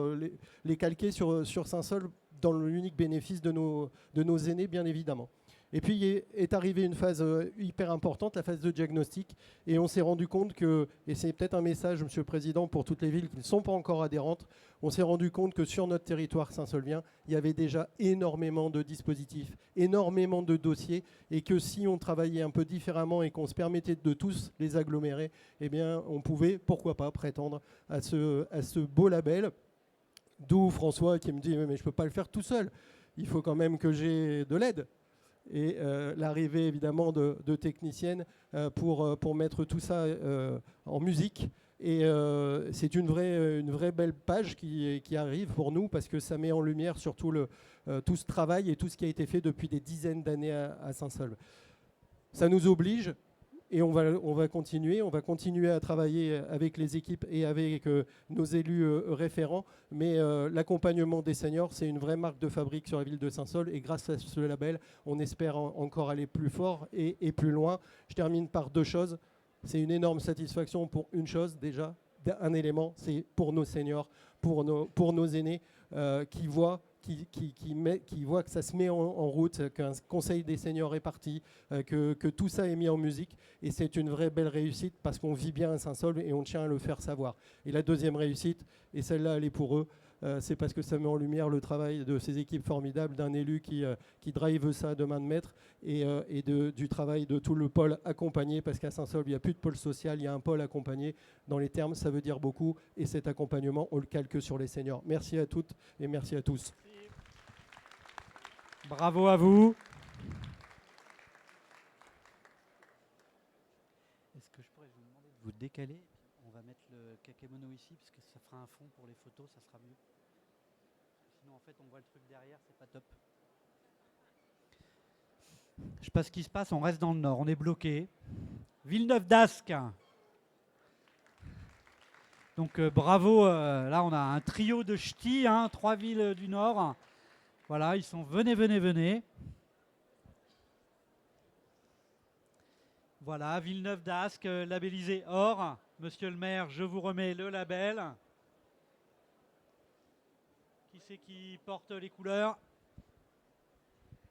les calquer sur Saint-Saulve dans l'unique bénéfice de nos aînés, bien évidemment. Et puis est arrivée une phase hyper importante, la phase de diagnostic. Et on s'est rendu compte que, et c'est peut-être un message, Monsieur le Président, pour toutes les villes qui ne sont pas encore adhérentes, on s'est rendu compte que sur notre territoire saint-saulvien, il y avait déjà énormément de dispositifs, énormément de dossiers, et que si on travaillait un peu différemment et qu'on se permettait de tous les agglomérer, eh bien, on pouvait, pourquoi pas, prétendre à ce beau label. D'où François qui me dit « mais je ne peux pas le faire tout seul, il faut quand même que j'ai de l'aide ». Et l'arrivée évidemment de techniciennes pour mettre tout ça en musique. Et c'est une vraie belle page qui arrive pour nous parce que ça met en lumière surtout tout ce travail et tout ce qui a été fait depuis des dizaines d'années à Saint-Saulve. Ça nous oblige. Et on va continuer à travailler avec les équipes et avec nos élus référents. Mais l'accompagnement des seniors, c'est une vraie marque de fabrique sur la ville de Saint-Saulve. Et grâce à ce label, on espère encore aller plus fort et plus loin. Je termine par 2 choses. C'est une énorme satisfaction pour une chose déjà, un élément, c'est pour nos seniors, pour nos aînés qui voient que ça se met en route, qu'un conseil des seniors est parti, que tout ça est mis en musique. Et c'est une vraie belle réussite parce qu'on vit bien à Saint-Saulve et on tient à le faire savoir. Et la deuxième réussite, et celle-là elle est pour eux, c'est parce que ça met en lumière le travail de ces équipes formidables, d'un élu qui drive ça de main de maître et du travail de tout le pôle accompagné, parce qu'à Saint-Saulve, il n'y a plus de pôle social, il y a un pôle accompagné. Dans les termes, ça veut dire beaucoup et cet accompagnement, on le calque sur les seniors. Merci à toutes et merci à tous. Bravo à vous. Est-ce que je pourrais vous demander de vous décaler? On va mettre le kakémono ici, parce que ça fera un fond pour les photos, ça sera mieux. Sinon, en fait, on voit le truc derrière, c'est pas top. Je sais pas ce qui se passe, on reste dans le nord, on est bloqué. Villeneuve d'Ascq. Donc bravo, là on a un trio de ch'tis, 3 villes du nord. Voilà, ils sont venez. Voilà, Villeneuve d'Ascq, labellisé or. Monsieur le maire, je vous remets le label. Qui c'est qui porte les couleurs?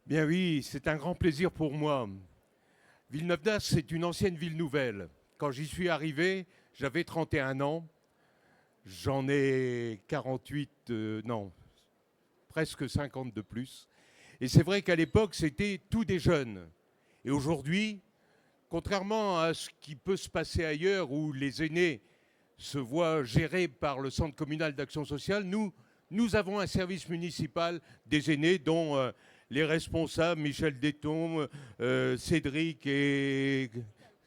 Bien oui, c'est un grand plaisir pour moi. Villeneuve d'Ascq, c'est une ancienne ville nouvelle. Quand j'y suis arrivé, j'avais 31 ans. J'en ai 48, non, presque 50 de plus. Et c'est vrai qu'à l'époque, c'était tout des jeunes. Et aujourd'hui, contrairement à ce qui peut se passer ailleurs, où les aînés se voient gérés par le Centre communal d'action sociale, nous avons un service municipal des aînés dont les responsables, Michel Déton, Cédric et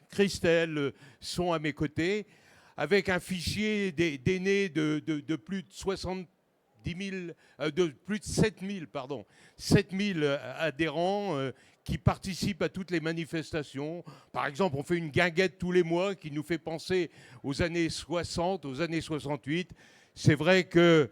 Christelle, sont à mes côtés, avec un fichier d'aînés de plus de 70 de plus de 7000 adhérents qui participent à toutes les manifestations. Par exemple, on fait une guinguette tous les mois qui nous fait penser aux années 60, aux années 68. C'est vrai que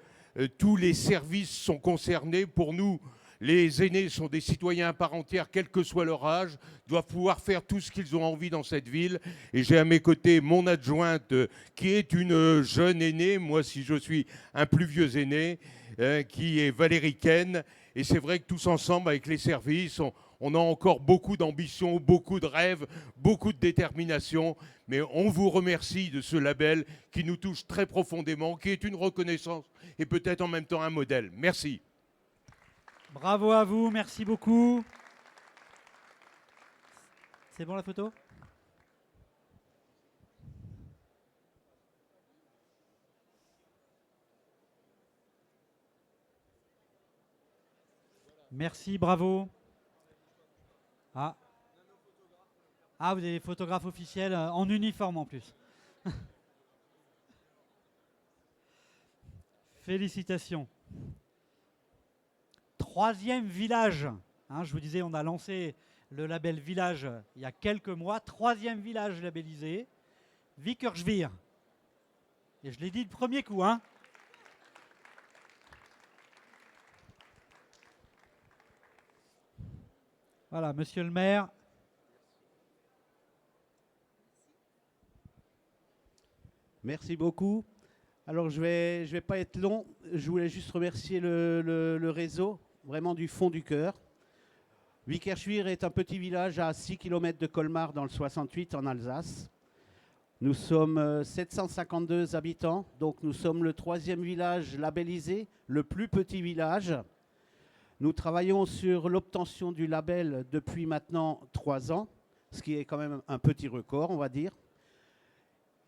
tous les services sont concernés. Pour nous, les aînés sont des citoyens à part entière, quel que soit leur âge, doivent pouvoir faire tout ce qu'ils ont envie dans cette ville. Et j'ai à mes côtés mon adjointe qui est une jeune aînée, moi si je suis un plus vieux aîné, qui est Valérie Ken. Et c'est vrai que tous ensemble, avec les services, on a encore beaucoup d'ambition, beaucoup de rêves, beaucoup de détermination. Mais on vous remercie de ce label qui nous touche très profondément, qui est une reconnaissance et peut-être en même temps un modèle. Merci. Bravo à vous, merci beaucoup. C'est bon la photo ? Merci, bravo. Ah, vous avez des photographes officiels en uniforme en plus. Félicitations. 3e village. Hein, je vous disais, on a lancé le label Village il y a quelques mois. 3e village labellisé, Vickersweer. Et je l'ai dit le premier coup. Hein. Voilà, monsieur le maire. Merci beaucoup. Alors, je vais pas être long. Je voulais juste remercier le réseau, vraiment du fond du cœur. Vickersweer est un petit village à 6 km de Colmar, dans le 68, en Alsace. Nous sommes 752 habitants, donc nous sommes le 3e village labellisé, le plus petit village. Nous travaillons sur l'obtention du label depuis maintenant 3 ans, ce qui est quand même un petit record, on va dire.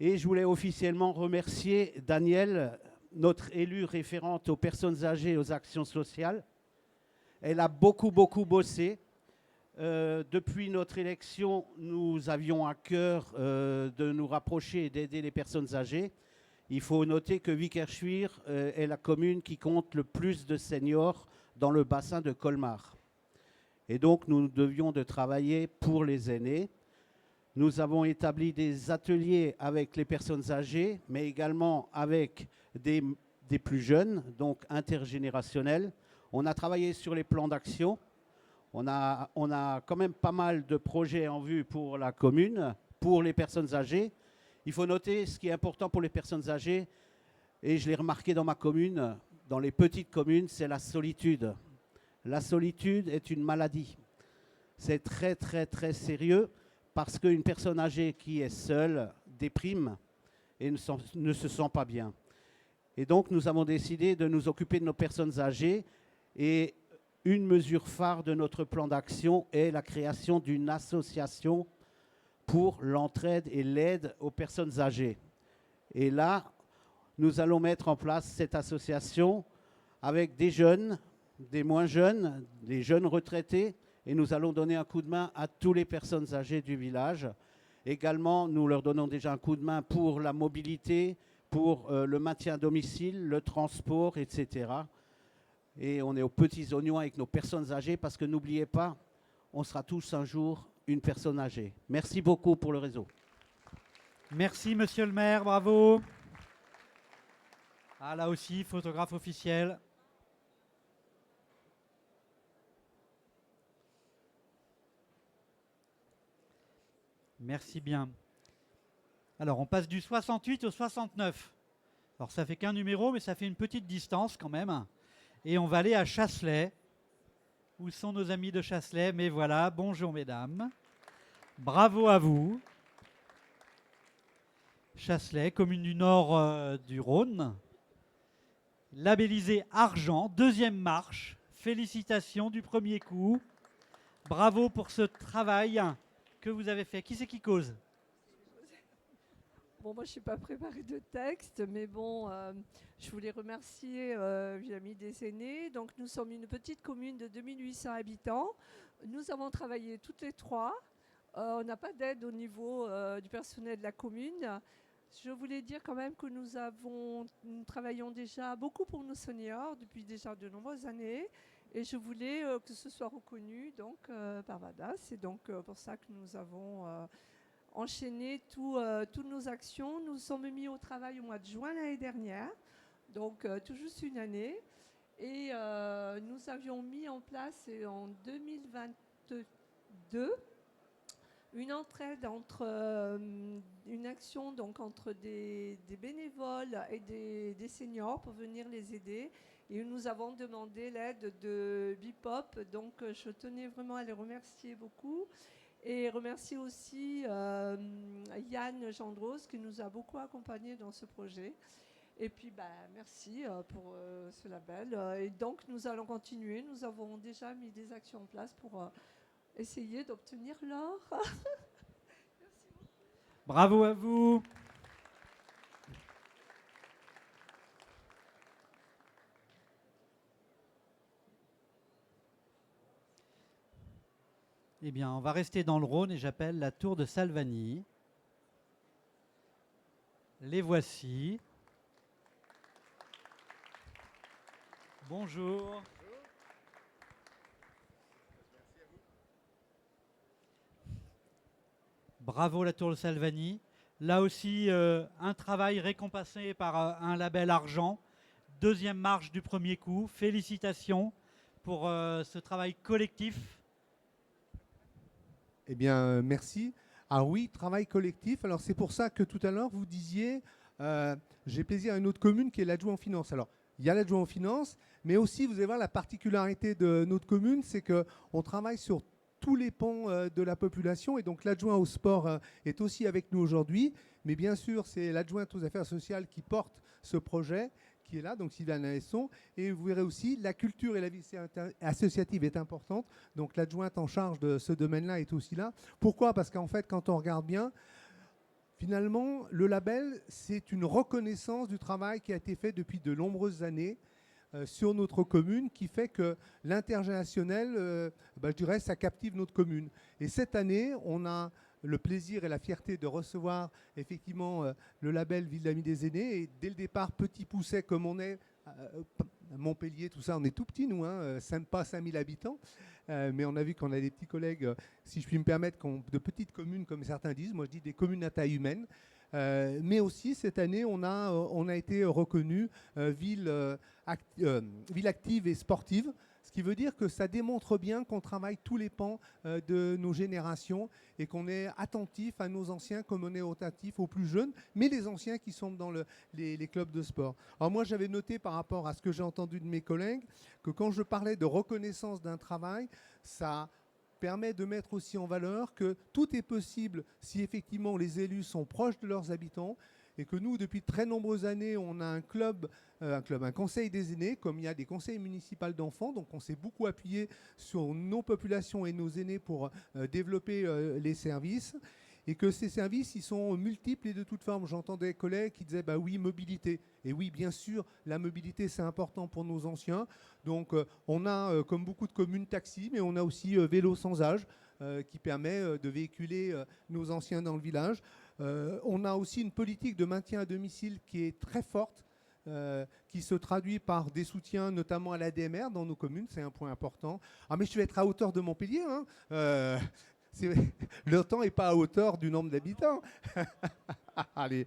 Et je voulais officiellement remercier Danielle, notre élue référente aux personnes âgées et aux actions sociales. Elle a beaucoup bossé. Depuis notre élection, nous avions à cœur de nous rapprocher et d'aider les personnes âgées. Il faut noter que Vickersweer est la commune qui compte le plus de seniors dans le bassin de Colmar. Et donc, nous devions de travailler pour les aînés. Nous avons établi des ateliers avec les personnes âgées, mais également avec des plus jeunes, donc intergénérationnels. On a travaillé sur les plans d'action. On a quand même pas mal de projets en vue pour la commune, pour les personnes âgées. Il faut noter ce qui est important pour les personnes âgées, et je l'ai remarqué dans ma commune, dans les petites communes, c'est la solitude. La solitude est une maladie. C'est très sérieux parce qu'une personne âgée qui est seule déprime et ne se sent pas bien. Et donc, nous avons décidé de nous occuper de nos personnes âgées, et une mesure phare de notre plan d'action est la création d'une association pour l'entraide et l'aide aux personnes âgées. Et là, nous allons mettre en place cette association avec des jeunes, des moins jeunes, des jeunes retraités, et nous allons donner un coup de main à toutes les personnes âgées du village. Également, nous leur donnons déjà un coup de main pour la mobilité, pour le maintien à domicile, le transport, etc. Et on est aux petits oignons avec nos personnes âgées parce que n'oubliez pas, on sera tous un jour une personne âgée. Merci beaucoup pour le réseau. Merci, monsieur le maire, bravo. Ah, là aussi, photographe officiel. Merci bien. Alors, on passe du 68 au 69. Alors, ça fait qu'un numéro, mais ça fait une petite distance quand même. Et on va aller à Chasselet. Où sont nos amis de Chasselet? Mais voilà, bonjour mesdames. Bravo à vous. Chasselet, commune du nord du Rhône. Labellisé argent, 2e marche. Félicitations du premier coup. Bravo pour ce travail que vous avez fait. Qui c'est qui cause? Bon, moi, je ne suis pas préparée de texte, mais bon, je voulais remercier Villamy des Aînés. Donc, nous sommes une petite commune de 2800 habitants. Nous avons travaillé toutes les trois. On n'a pas d'aide au niveau du personnel de la commune. je voulais dire quand même que nous travaillons déjà beaucoup pour nos seniors depuis déjà de nombreuses années. Et je voulais que ce soit reconnu donc, par VADA. C'est donc pour ça que nous avons enchaîné toutes nos actions. Nous sommes mis au travail au mois de juin l'année dernière, donc tout juste une année. Et nous avions mis en place en 2022 une entraide entre une action donc entre des bénévoles et des seniors pour venir les aider. Et nous avons demandé l'aide de Bipop, donc je tenais vraiment à les remercier beaucoup. Et remercier aussi Yann Gendros qui nous a beaucoup accompagnés dans ce projet. Et puis merci pour ce label. Et donc nous allons continuer. Nous avons déjà mis des actions en place pour essayer d'obtenir l'or. Bravo à vous. Eh bien, on va rester dans le Rhône et j'appelle la tour de Salvani. Les voici. Bonjour. Bravo la tour de Salvani. Là aussi, un travail récompensé par un label argent. Deuxième marche du premier coup. Félicitations pour ce travail collectif. Eh bien, merci. Ah oui, travail collectif. Alors, c'est pour ça que tout à l'heure, vous disiez, j'ai plaisir à une autre commune qui est l'adjoint en finance. Alors, il y a l'adjoint en finance, mais aussi, vous allez voir, la particularité de notre commune, c'est qu'on travaille sur tous les pans de la population. Et donc, l'adjoint au sport est aussi avec nous aujourd'hui. Mais bien sûr, c'est l'adjointe aux affaires sociales qui porte ce projet, qui est là, donc Sylvain Naesson. Et vous verrez aussi, la culture et la vie associative est importante. Donc l'adjointe en charge de ce domaine-là est aussi là. Pourquoi ? Parce qu'en fait, quand on regarde bien, finalement, le label, c'est une reconnaissance du travail qui a été fait depuis de nombreuses années sur notre commune, qui fait que l'intergénérationnel, je dirais, ça captive notre commune. Et cette année, on a le plaisir et la fierté de recevoir effectivement le label Ville d'Amis des Aînés. Et dès le départ, petit pousset comme on est, Montpellier, tout ça, on est tout petit, nous, pas 5000 habitants. Mais on a vu qu'on a des petits collègues, si je puis me permettre, de petites communes, comme certains disent. Moi, je dis des communes à taille humaine. Mais aussi, cette année, on a été reconnu ville active et sportive. Ce qui veut dire que ça démontre bien qu'on travaille tous les pans de nos générations et qu'on est attentif à nos anciens comme on est attentif aux plus jeunes, mais les anciens qui sont dans les clubs de sport. Alors moi, j'avais noté par rapport à ce que j'ai entendu de mes collègues que quand je parlais de reconnaissance d'un travail, ça permet de mettre aussi en valeur que tout est possible si effectivement les élus sont proches de leurs habitants. Et que nous, depuis très nombreuses années, on a un conseil des aînés, comme il y a des conseils municipaux d'enfants. Donc on s'est beaucoup appuyé sur nos populations et nos aînés pour développer les services. Et que ces services, ils sont multiples et de toutes formes. J'entendais des collègues qui disaient, oui, mobilité. Et oui, bien sûr, la mobilité, c'est important pour nos anciens. Donc on a, comme beaucoup de communes, taxi, mais on a aussi vélo sans âge, qui permet de véhiculer nos anciens dans le village. On a aussi une politique de maintien à domicile qui est très forte, qui se traduit par des soutiens notamment à l'ADMR dans nos communes, c'est un point important. Ah mais je vais être à hauteur de Montpellier, le temps n'est pas à hauteur du nombre d'habitants. Allez.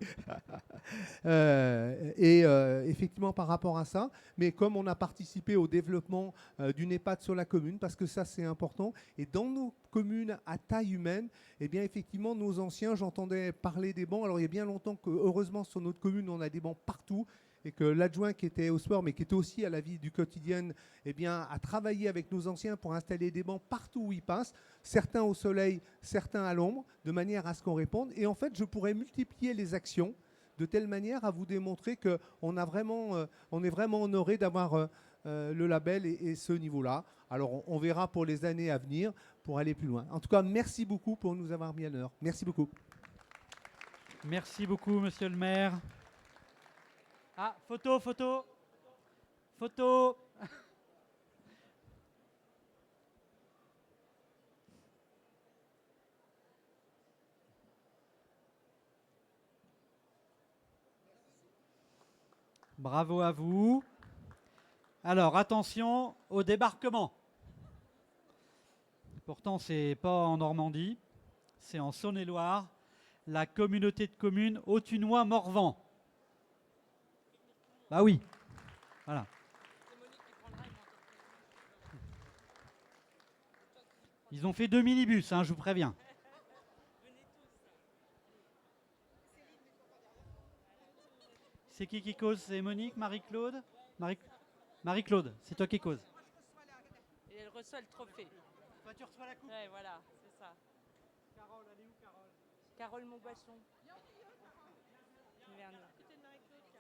Effectivement par rapport à ça, mais comme on a participé au développement d'une EHPAD sur la commune, parce que ça c'est important, et dans nos communes à taille humaine, eh bien effectivement nos anciens, j'entendais parler des bancs, alors il y a bien longtemps que heureusement sur notre commune on a des bancs partout, et que l'adjoint qui était au sport, mais qui était aussi à la vie du quotidien, eh bien, a travaillé avec nos anciens pour installer des bancs partout où ils passent, certains au soleil, certains à l'ombre, de manière à ce qu'on réponde. Et en fait, je pourrais multiplier les actions de telle manière à vous démontrer qu'on est vraiment honoré d'avoir le label et ce niveau-là. Alors, on verra pour les années à venir pour aller plus loin. En tout cas, merci beaucoup pour nous avoir mis à l'heure. Merci beaucoup. Merci beaucoup, monsieur le maire. Ah, photo. Bravo à vous. Alors, attention au débarquement. Pourtant, c'est pas en Normandie, c'est en Saône-et-Loire, la communauté de communes Autunois-Morvan. Bah oui, voilà. Ils ont fait 2 minibus, hein, je vous préviens. C'est qui cause? C'est Monique, Marie-Claude? Marie-Claude, c'est toi qui cause. Et elle reçoit le trophée. Toi, tu reçois la coupe. Ouais, voilà, c'est ça. Carole, elle est où, Carole? Carole Montboisson. Vers nous.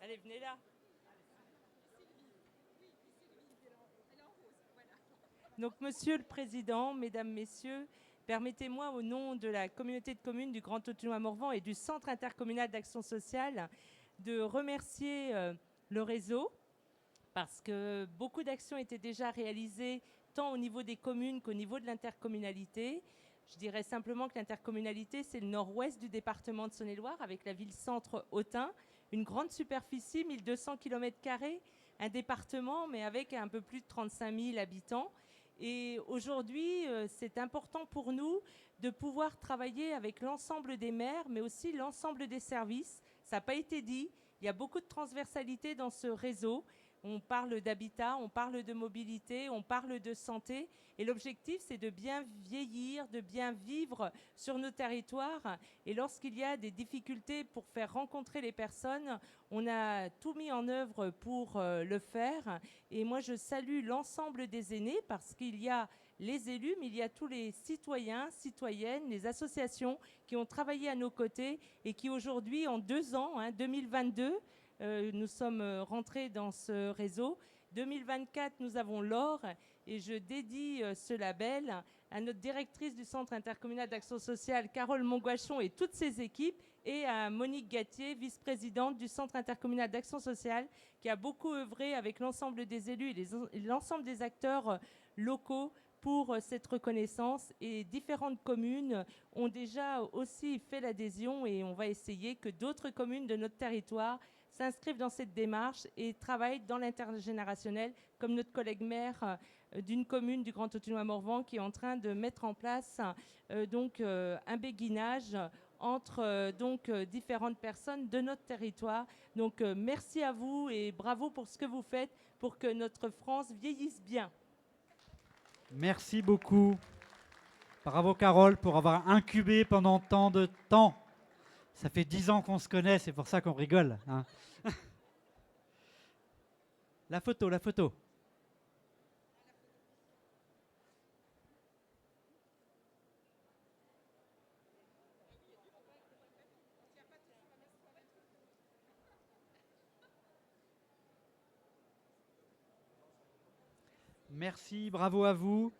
Allez, venez là. Donc, Monsieur le Président, Mesdames, Messieurs, permettez-moi, au nom de la communauté de communes du Grand Autunois-Morvan et du Centre intercommunal d'action sociale, de remercier le réseau, parce que beaucoup d'actions étaient déjà réalisées tant au niveau des communes qu'au niveau de l'intercommunalité. Je dirais simplement que l'intercommunalité, c'est le nord-ouest du département de Saône-et-Loire, avec la ville-centre Autun, une grande superficie, 1200 km², un département, mais avec un peu plus de 35 000 habitants. Et aujourd'hui, c'est important pour nous de pouvoir travailler avec l'ensemble des maires, mais aussi l'ensemble des services. Ça n'a pas été dit, il y a beaucoup de transversalité dans ce réseau. On parle d'habitat, on parle de mobilité, on parle de santé. Et l'objectif, c'est de bien vieillir, de bien vivre sur nos territoires. Et lorsqu'il y a des difficultés pour faire rencontrer les personnes, on a tout mis en œuvre pour le faire. Et moi, je salue l'ensemble des aînés parce qu'il y a les élus, mais il y a tous les citoyens, citoyennes, les associations qui ont travaillé à nos côtés et qui aujourd'hui, en 2 ans, 2022, nous sommes rentrés dans ce réseau. 2024, nous avons l'or et je dédie ce label à notre directrice du Centre intercommunal d'action sociale, Carole Montboisson, et toutes ses équipes, et à Monique Gatier, vice-présidente du Centre intercommunal d'action sociale, qui a beaucoup œuvré avec l'ensemble des élus et l'ensemble des acteurs locaux pour cette reconnaissance. Et différentes communes ont déjà aussi fait l'adhésion et on va essayer que d'autres communes de notre territoire s'inscrivent dans cette démarche et travaillent dans l'intergénérationnel, comme notre collègue maire d'une commune du Grand Autunois-Morvan qui est en train de mettre en place un béguinage entre différentes personnes de notre territoire. Donc merci à vous et bravo pour ce que vous faites pour que notre France vieillisse bien. Merci beaucoup. Bravo Carole pour avoir incubé pendant tant de temps. Ça fait 10 ans qu'on se connaît, c'est pour ça qu'on rigole. Hein. La photo. Merci, bravo à vous.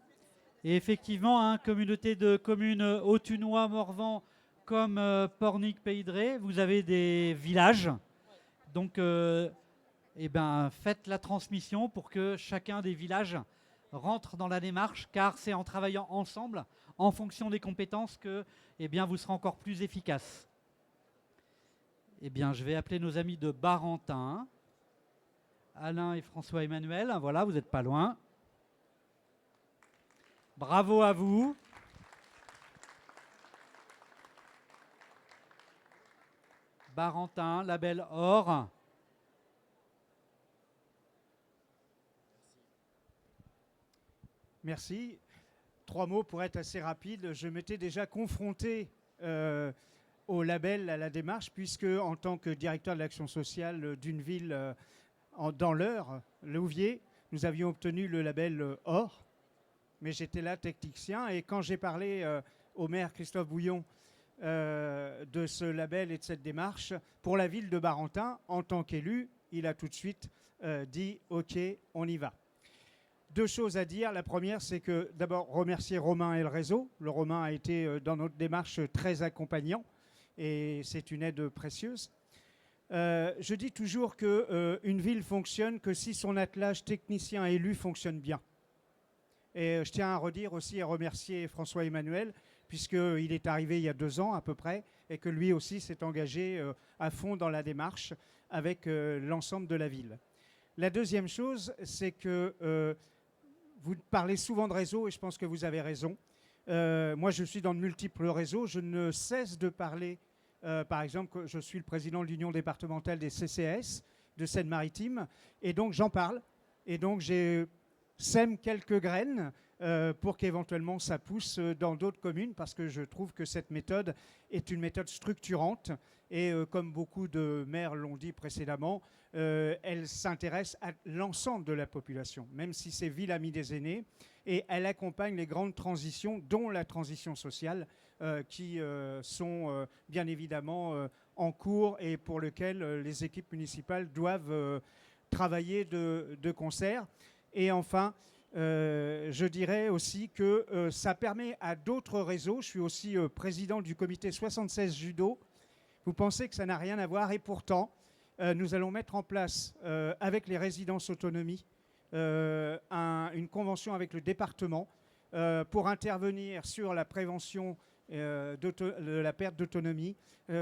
Et effectivement, communauté de communes Autunois-Morvan comme Pornic, Pays de Ré, vous avez des villages. Donc, faites la transmission pour que chacun des villages rentre dans la démarche, car c'est en travaillant ensemble, en fonction des compétences, que vous serez encore plus efficace. Je vais appeler nos amis de Barentin, Alain et François-Emmanuel. Voilà, vous n'êtes pas loin. Bravo à vous. Barentin, label or. Merci. 3 mots pour être assez rapide. Je m'étais déjà confronté au label, à la démarche, puisque en tant que directeur de l'action sociale d'une ville dans l'Eure, Louviers, nous avions obtenu le label or. Mais j'étais là technicien et quand j'ai parlé au maire Christophe Bouillon de ce label et de cette démarche, pour la ville de Barentin, en tant qu'élu, il a tout de suite dit « Ok, on y va ». 2 choses à dire. La première, c'est que d'abord remercier Romain et le réseau. Le Romain a été dans notre démarche très accompagnant et c'est une aide précieuse. Je dis toujours qu'une ville fonctionne que si son attelage technicien élu fonctionne bien. Et je tiens à redire aussi, à remercier François-Emmanuel, puisqu'il est arrivé il y a 2 ans à peu près, et que lui aussi s'est engagé à fond dans la démarche avec l'ensemble de la ville. La deuxième chose, c'est que vous parlez souvent de réseau, et je pense que vous avez raison. Moi, je suis dans de multiples réseaux. Je ne cesse de parler, par exemple, je suis le président de l'Union départementale des CCAS de Seine-Maritime, et donc j'en parle. Et donc, sème quelques graines pour qu'éventuellement ça pousse dans d'autres communes, parce que je trouve que cette méthode est une méthode structurante et comme beaucoup de maires l'ont dit précédemment, elle s'intéresse à l'ensemble de la population, même si c'est Ville Amie des aînés, et elle accompagne les grandes transitions, dont la transition sociale, qui sont bien évidemment en cours et pour lesquelles les équipes municipales doivent travailler de concert. Et enfin, je dirais aussi que ça permet à d'autres réseaux, je suis aussi président du comité 76 judo, vous pensez que ça n'a rien à voir, et pourtant, nous allons mettre en place, avec les résidences autonomie, une convention avec le département pour intervenir sur la prévention de la perte d'autonomie,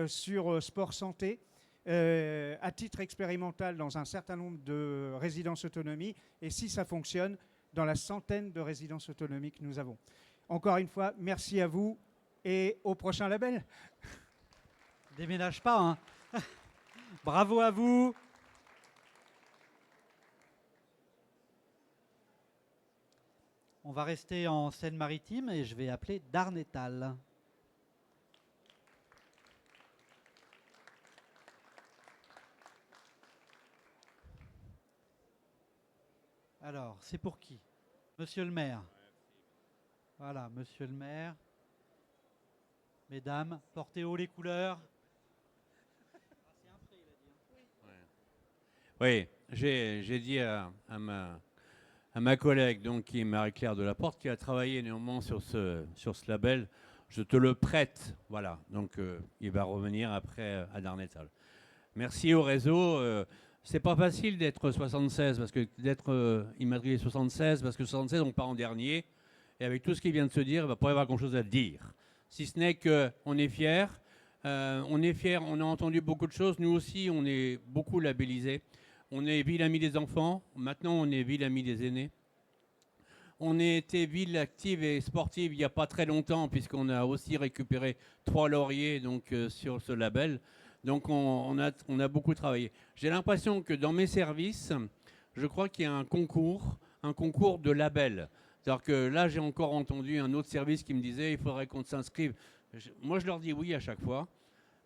sur sport santé, à titre expérimental dans un certain nombre de résidences autonomie, et si ça fonctionne, dans la centaine de résidences autonomies que nous avons. Encore une fois, merci à vous et au prochain label. Déménage pas, hein. Bravo à vous. On va rester en Seine-Maritime et je vais appeler Darnétal. Alors, c'est pour qui? Monsieur le maire. Voilà, monsieur le maire. Mesdames, portez haut les couleurs. Oui, j'ai dit à ma collègue, donc, qui est Marie-Claire Delaporte, qui a travaillé néanmoins sur ce label, je te le prête. Voilà, donc il va revenir après à Darnétal. Merci au réseau. C'est pas facile d'être 76, parce que d'être immatriculé 76, parce que 76, on part en dernier. Et avec tout ce qui vient de se dire, il va pas y avoir grand-chose à dire. Si ce n'est qu'on est fiers. On est fiers, on a entendu beaucoup de choses. Nous aussi, on est beaucoup labellisés. On est Ville Amie des enfants. Maintenant, on est Ville Amie des aînés. On a été ville active et sportive il n'y a pas très longtemps, puisqu'on a aussi récupéré 3 lauriers donc, sur ce label. Donc, on a beaucoup travaillé. J'ai l'impression que dans mes services, je crois qu'il y a un concours de labels. C'est-à-dire que là, j'ai encore entendu un autre service qui me disait il faudrait qu'on s'inscrive. Moi, je leur dis oui à chaque fois.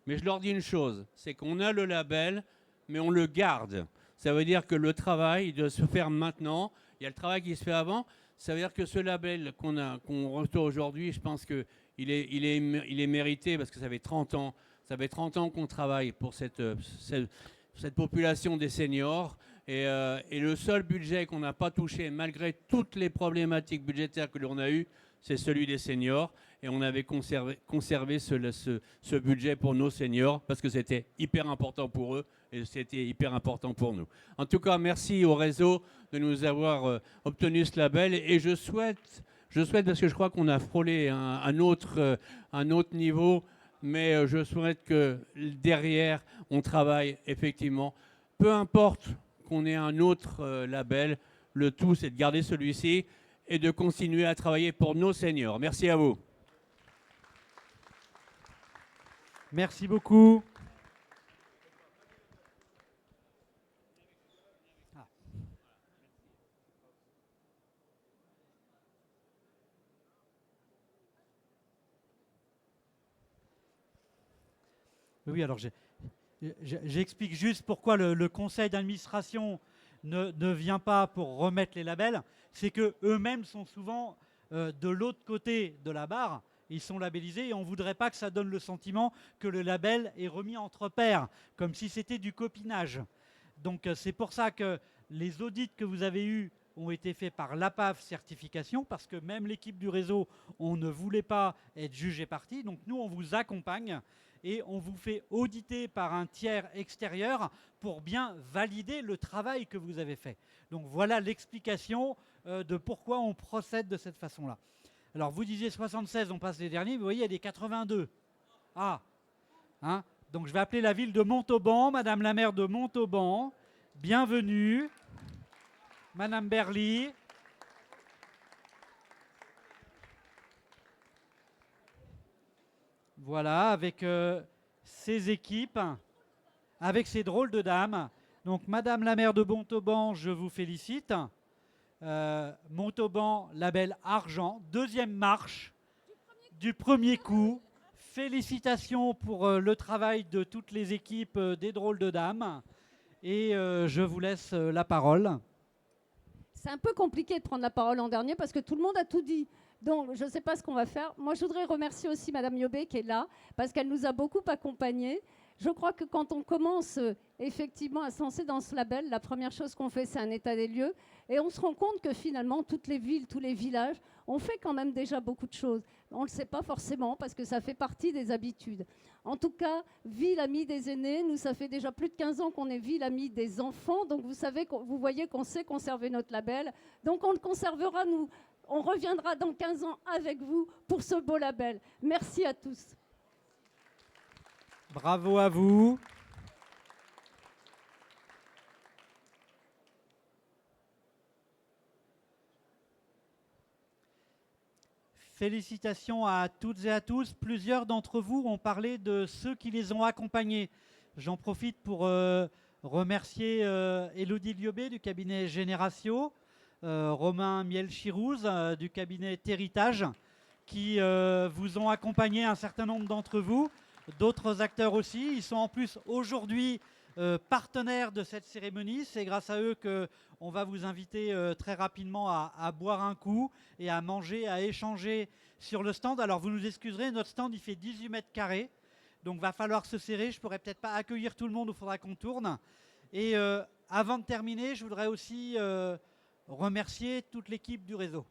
Mais je leur dis une chose, c'est qu'on a le label, mais on le garde. Ça veut dire que le travail doit se faire maintenant. Il y a le travail qui se fait avant. Ça veut dire que ce label qu'on reçoit aujourd'hui, je pense qu'il est mérité parce que ça fait 30 ans. Ça fait 30 ans qu'on travaille pour cette population des seniors. Et le seul budget qu'on n'a pas touché, malgré toutes les problématiques budgétaires que l'on a eues, c'est celui des seniors. Et on avait conservé ce budget pour nos seniors parce que c'était hyper important pour eux et c'était hyper important pour nous. En tout cas, merci au réseau de nous avoir obtenu ce label. Et je souhaite parce que je crois qu'on a frôlé un autre niveau, mais je souhaite que derrière, on travaille effectivement. Peu importe qu'on ait un autre label, le tout, c'est de garder celui-ci et de continuer à travailler pour nos seniors. Merci à vous. Merci beaucoup. Oui, alors j'explique juste pourquoi le conseil d'administration ne vient pas pour remettre les labels. C'est qu'eux-mêmes sont souvent de l'autre côté de la barre. Ils sont labellisés et on ne voudrait pas que ça donne le sentiment que le label est remis entre pairs, comme si c'était du copinage. Donc c'est pour ça que les audits que vous avez eus ont été faits par l'APAV Certification, parce que même l'équipe du réseau, on ne voulait pas être jugé parti. Donc nous, on vous accompagne et on vous fait auditer par un tiers extérieur pour bien valider le travail que vous avez fait. Donc voilà l'explication de pourquoi on procède de cette façon-là. Alors vous disiez 76, on passe les derniers, mais vous voyez, il y a des 82. Ah, hein, donc je vais appeler la ville de Montauban, Madame la maire de Montauban, bienvenue. Madame Berly. Voilà, avec ses équipes, avec ces drôles de dames. Donc, Madame la maire de Montauban, je vous félicite. Montauban, label argent, deuxième marche du premier coup. Félicitations pour le travail de toutes les équipes des drôles de dames. Et je vous laisse la parole. C'est un peu compliqué de prendre la parole en dernier parce que tout le monde a tout dit. Donc, je ne sais pas ce qu'on va faire. Moi, je voudrais remercier aussi Madame Yobé qui est là parce qu'elle nous a beaucoup accompagnés. Je crois que quand on commence effectivement à se lancer dans ce label, la première chose qu'on fait, c'est un état des lieux. Et on se rend compte que finalement, toutes les villes, tous les villages, on fait quand même déjà beaucoup de choses. On ne le sait pas forcément parce que ça fait partie des habitudes. En tout cas, Ville Amie des aînés, nous, ça fait déjà plus de 15 ans qu'on est Ville Amie des enfants. Donc, vous voyez qu'on sait conserver notre label. Donc, on le conservera, nous. On reviendra dans 15 ans avec vous pour ce beau label. Merci à tous. Bravo à vous. Félicitations à toutes et à tous. Plusieurs d'entre vous ont parlé de ceux qui les ont accompagnés. J'en profite pour remercier Élodie Liobé du cabinet Génératio, Romain Miel-Chirouz du cabinet Héritage, qui vous ont accompagné, un certain nombre d'entre vous. D'autres acteurs aussi. Ils sont en plus aujourd'hui partenaires de cette cérémonie. C'est grâce à eux qu'on va vous inviter très rapidement à boire un coup et à manger, à échanger sur le stand. Alors vous nous excuserez, notre stand il fait 18 mètres carrés. Donc va falloir se serrer. Je ne pourrai peut-être pas accueillir tout le monde, il faudra qu'on tourne. Et avant de terminer, je voudrais aussi remercier toute l'équipe du réseau.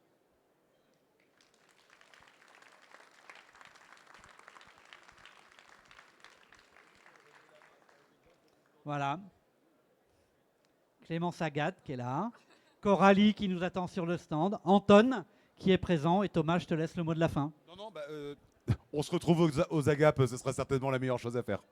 Voilà. Clémence Agathe qui est là. Coralie qui nous attend sur le stand. Anton qui est présent. Et Thomas, je te laisse le mot de la fin. On se retrouve aux agapes, ce sera certainement la meilleure chose à faire.